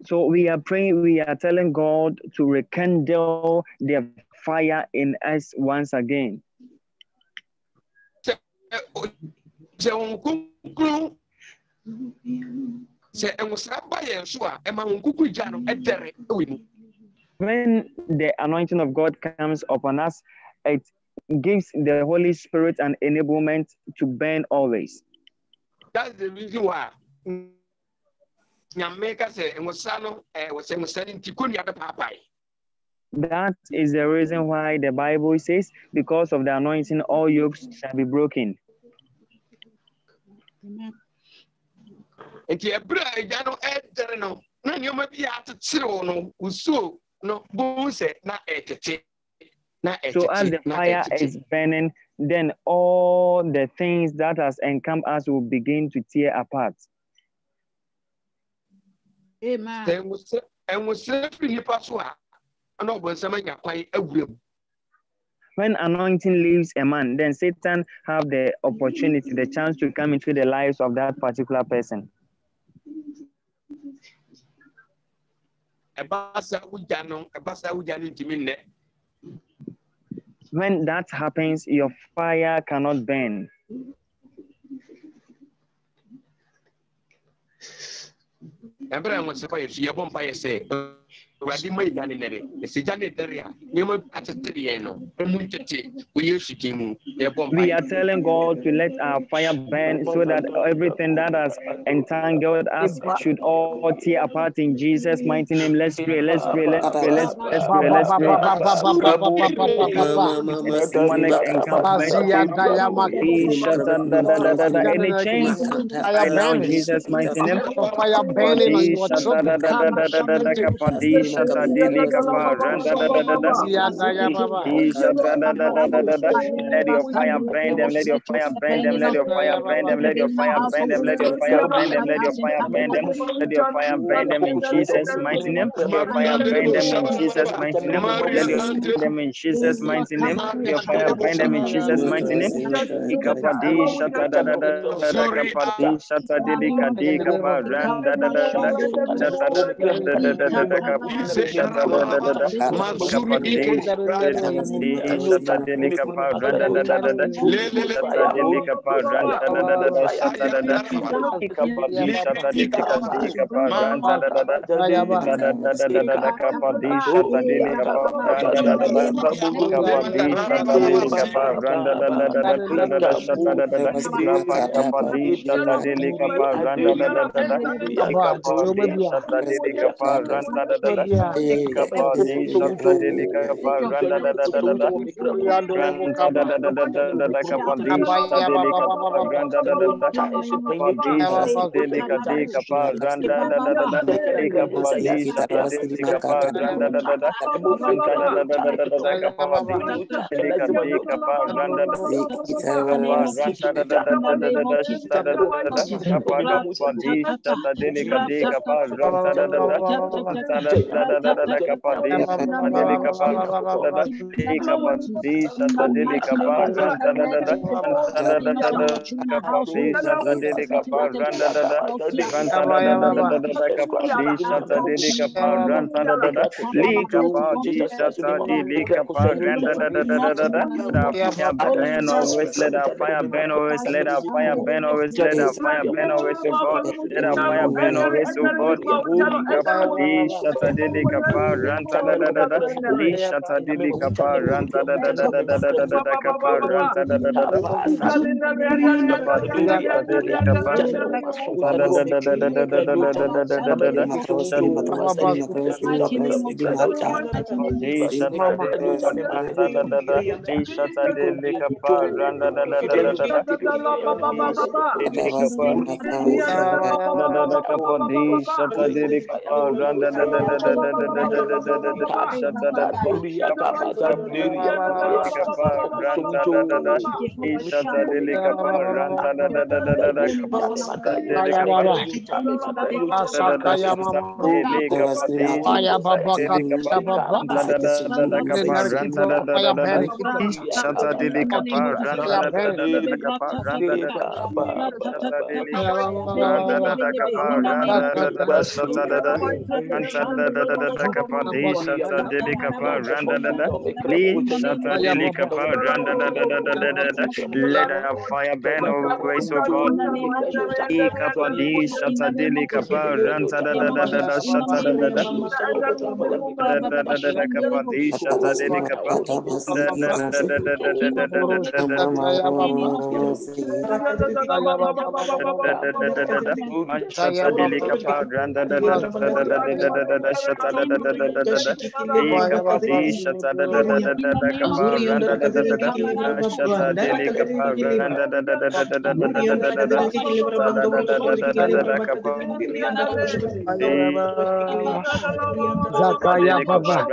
Speaker 3: So we are praying, we are telling God to rekindle the fire in us once again. When the anointing of God comes upon us, it gives the Holy Spirit an enablement to burn always.
Speaker 5: That's the reason why.
Speaker 3: That is the reason why the Bible says, because of the anointing, all yokes shall be broken. So as the fire is burning, then all the things that has encompassed us will begin to tear apart.
Speaker 4: Amen.
Speaker 3: When anointing leaves a man, then Satan have the opportunity, the chance to come into the lives of that particular person. When that happens, your fire cannot burn.
Speaker 5: Embra mo se pa ye bom pa ye se Radi mai gani nere se jane deria nyema atete no mu tete we yesu kimu ye bom pa.
Speaker 3: We are telling God to let our fire burn so that everything that has entangled us should all tear apart in Jesus' mighty name. Let's pray, let's pray, let's pray, let's pray, let's pray, let's pray. Demonic encampment. Any chains right now in Jesus' mighty name.
Speaker 13: Fire burning on your children. Let your
Speaker 3: fire burn them, let your fire burn them, let your fire burn them, let your fire burn them, let your fire burn them, let your fire burn them, let your fire burn them in Jesus' mighty name. Let your fire burn them in Jesus' mighty name. Let your burn them in Jesus' mighty name. Your fire burn them in Jesus' mighty name. Ikapadi shata da da da da kapadi shata dili kadi kaparan da da da da shata da da da da da kapadi shata da da da da kapadi shata dili kaparan da da da da da shata dili kaparan da da da da shata da da kapadi shata dili kadi kaparan da da da da da da da da kapadi shata dili kaparan da da da da kapadi shata dili kaparan da da da da da shata da da da kapadi shata dili kaparan da da da da da kapadi shata dili kaparan da da da da kapadi shata dili kaparan da da da da da kapadi shata dili kaparan da da da da kapadi shata dili kadi kaparan da da da da da kapadi shata dili kaparan da da da da kapadi kadi kaparan da da let our fire burn always, let our fire burn always, let our fire burn always, oh God, let our fire burn always, oh God. Kapadi shata dili kapa ranta da da da da, li shata dili kapa ranta da da da da da da da da kapa ranta da da da da. Kapadi shata dili kapa da da da da da da da da da da da da da da. Kapadi shata dili ranta da da da, li shata dili kapa ranta da da da da da da. Dili kapa da da da kapa di shata dili kapa ranta da da da da da da da da da da da shata da da kapa ranta da da da di shata dili kapa ranta da da da da da da kapa dili kapa dili kapa di da da da kapa ranta da da da da shata dili kapa ranta da da da da kapa ranta da da shata dili ranta da da kapa ranta da da shata da da ranta da da da kapa di shata dili kapa ranta da da li shata dili kapa ranta da da da da da. Let our fire burn always, oh God. I kapa di shata dili kapa ranta da da da da shata da da da da da da kapa di shata dili kapa da da da da da shata dili kapa ranta da da da da shata da da da da I kapa di shata da da da da kapa ranta da da da shata dili kapa ranta da da da da kapa
Speaker 13: Zakaya Baba.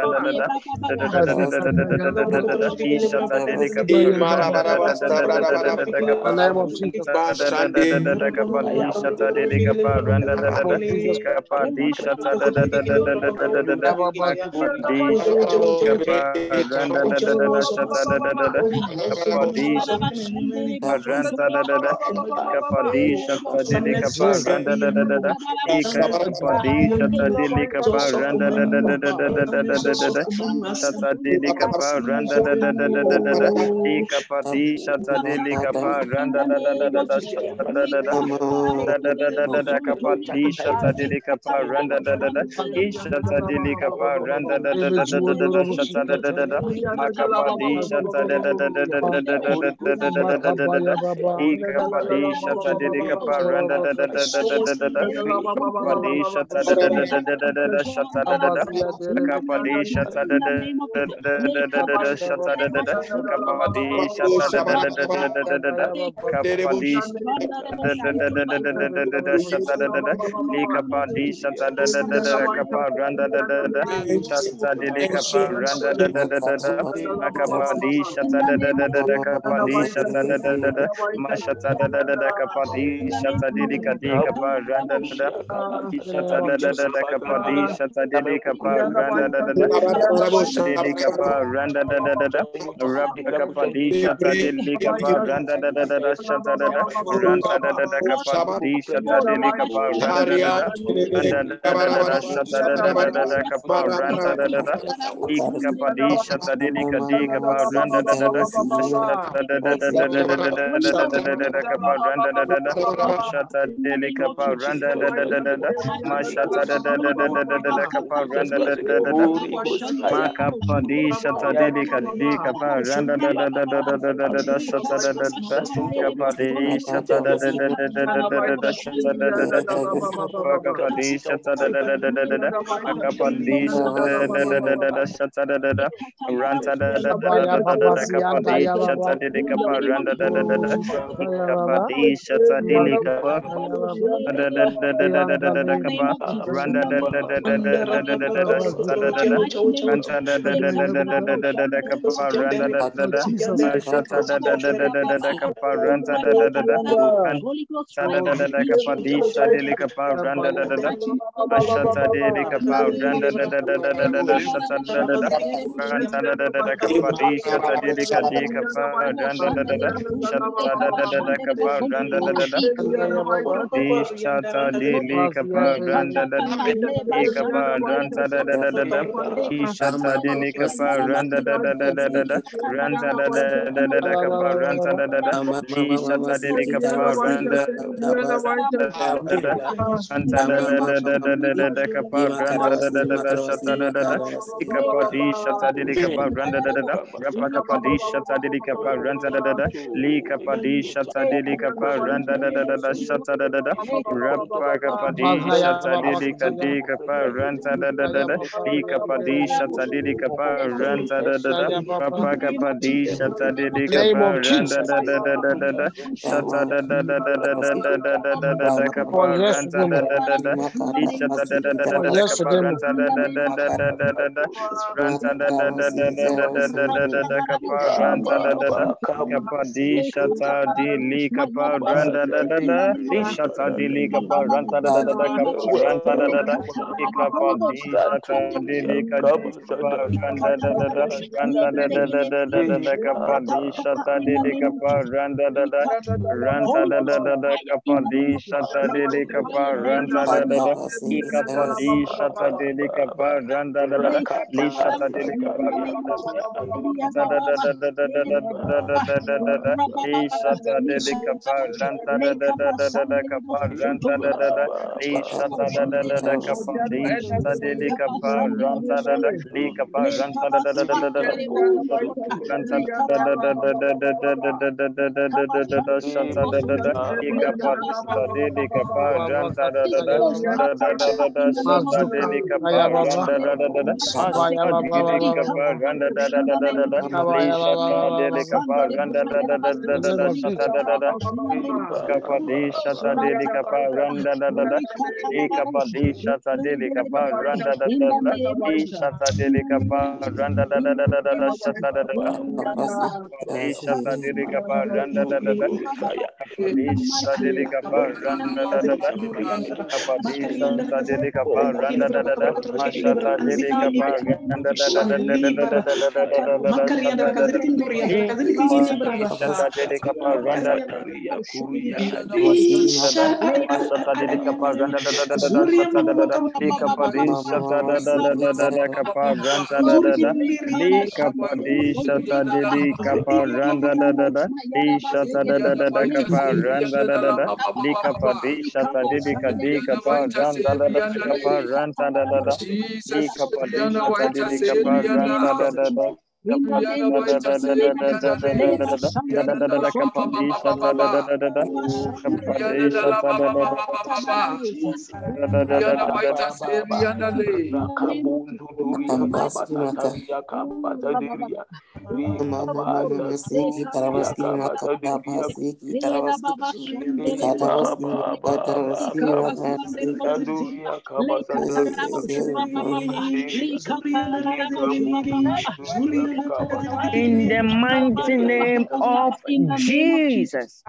Speaker 3: In the mighty name of Jesus.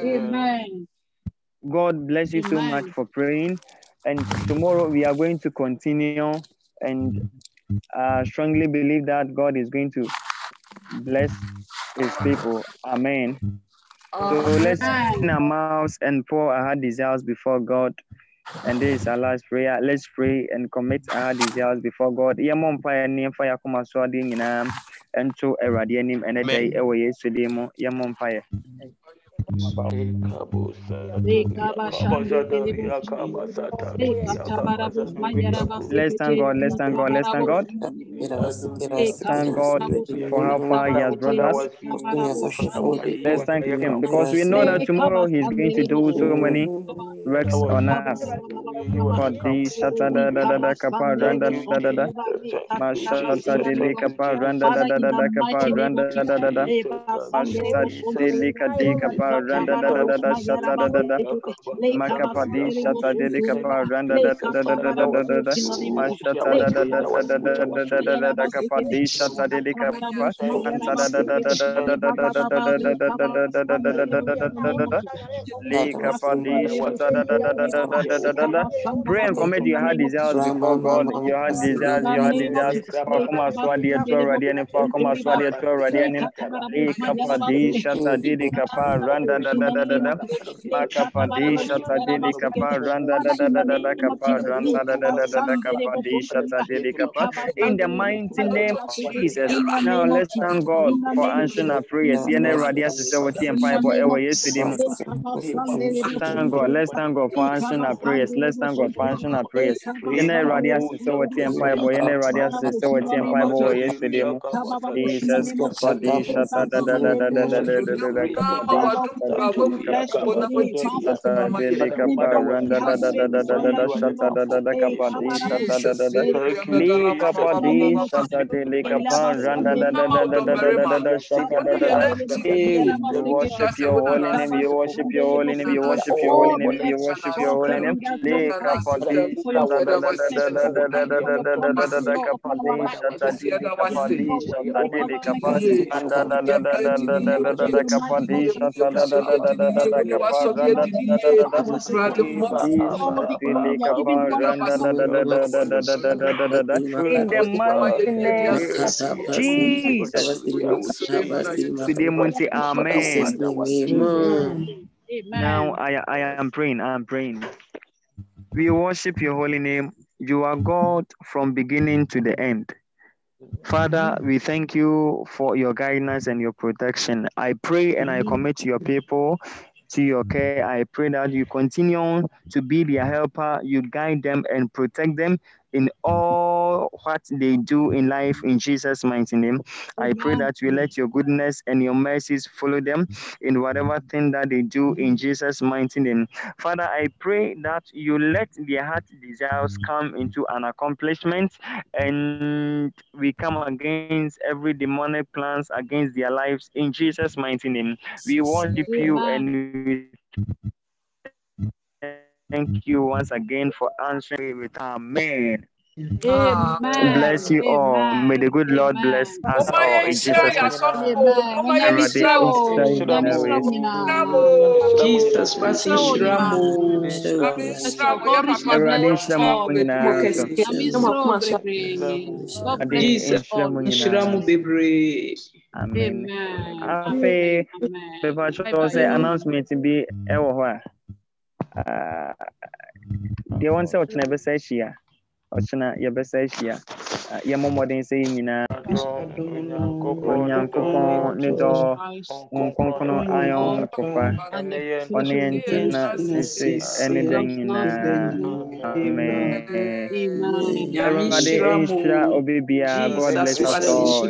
Speaker 4: Amen.
Speaker 3: God bless you so much for praying. And tomorrow we are going to continue, and strongly believe that God is going to bless his people. Amen. So let's open our mouths and pour our desires before God. And this is our last prayer. Let's pray and commit our desires before God. And to a radianim and a day away yesterday. Let's thank God. Let's thank God. Let's thank God. Thank God for how far He has brought us. Let's thank Him because we know that tomorrow He's going to do so many works on us. For the shata da da da da kapa randa da da da mashata dele kapa randa da da da da kapa randa da da da da mashata dele kapa randa da da da da shata da da da makapa di shata dele kapa randa da da da da da da da mashata da da da da da da da da da da kapa di shata dele kapa anta da da da da da da da da da da da da da da da da da da le kapa di shata da da da da da da da da da. Pray and commit your heart desires before God. Your heart desires, your heart desires. For come as one day to already and for come as one day to already and e kapa di shata di kapa randa da da da da da. Ma kapa di shata di kapa randa da da da da da kapa randa da da da da da kapa di shata di kapa. In the mighty name of Jesus. Now let's thank God for answering our prayers. Yene radia sisawati empire bo ewa yesterday. Thank God. Let's thank God for answering our prayers. Let's thank God for answering our prayers. Yene radia sisawati empire bo. Yene radia sisawati empire bo yesterday. Jesus, for the shata da da da da da da da da da shata dele kapa randa da da da da da da da shata da da da kapa di shata da da da li kapa di shata dele kapa randa da da da da da da da da shata da da da. We worship your holy name. We worship your holy name. We worship your holy name. We worship your holy name. Le kapa di shata da da da da da da da da da da da da da kapa di shata dele kapa di shata dele kapa anda da da da da da da da da kapa di shata da da da da da da kapa randa da da da da di shata dele kapa randa da da da da da da da da da da da. In the mighty name of Jesus. Today, we say Amen. Now I am praying. I am praying. We worship your holy name. You are God from beginning to the end. Father, we thank you for your guidance and your protection. I pray and I commit your people to your care. I pray that you continue to be their helper. You guide them and protect them in all what they do in life in Jesus' mighty name. I pray that you let your goodness and your mercies follow them in whatever thing that they do in Jesus' mighty name. Father, I pray that you let their heart desires come into an accomplishment, and we come against every demonic plans against their lives in Jesus' mighty name. We worship you and we thank you once again for answering with Amen. Bless you all. May the good Lord bless us all in Jesus' name.
Speaker 9: Jesus Christ Shramo. Jesus Shramo bebre.
Speaker 3: Amen. Amen. Before say announcement be ewo ho they want say ochna be say hia. Ochna ye be say hia. Ye momodin say nyina. Onyankopon ne do nkonkono ayon kofa. Oni entina sisi ene den nyina. Amen. Everybody, God bless us all.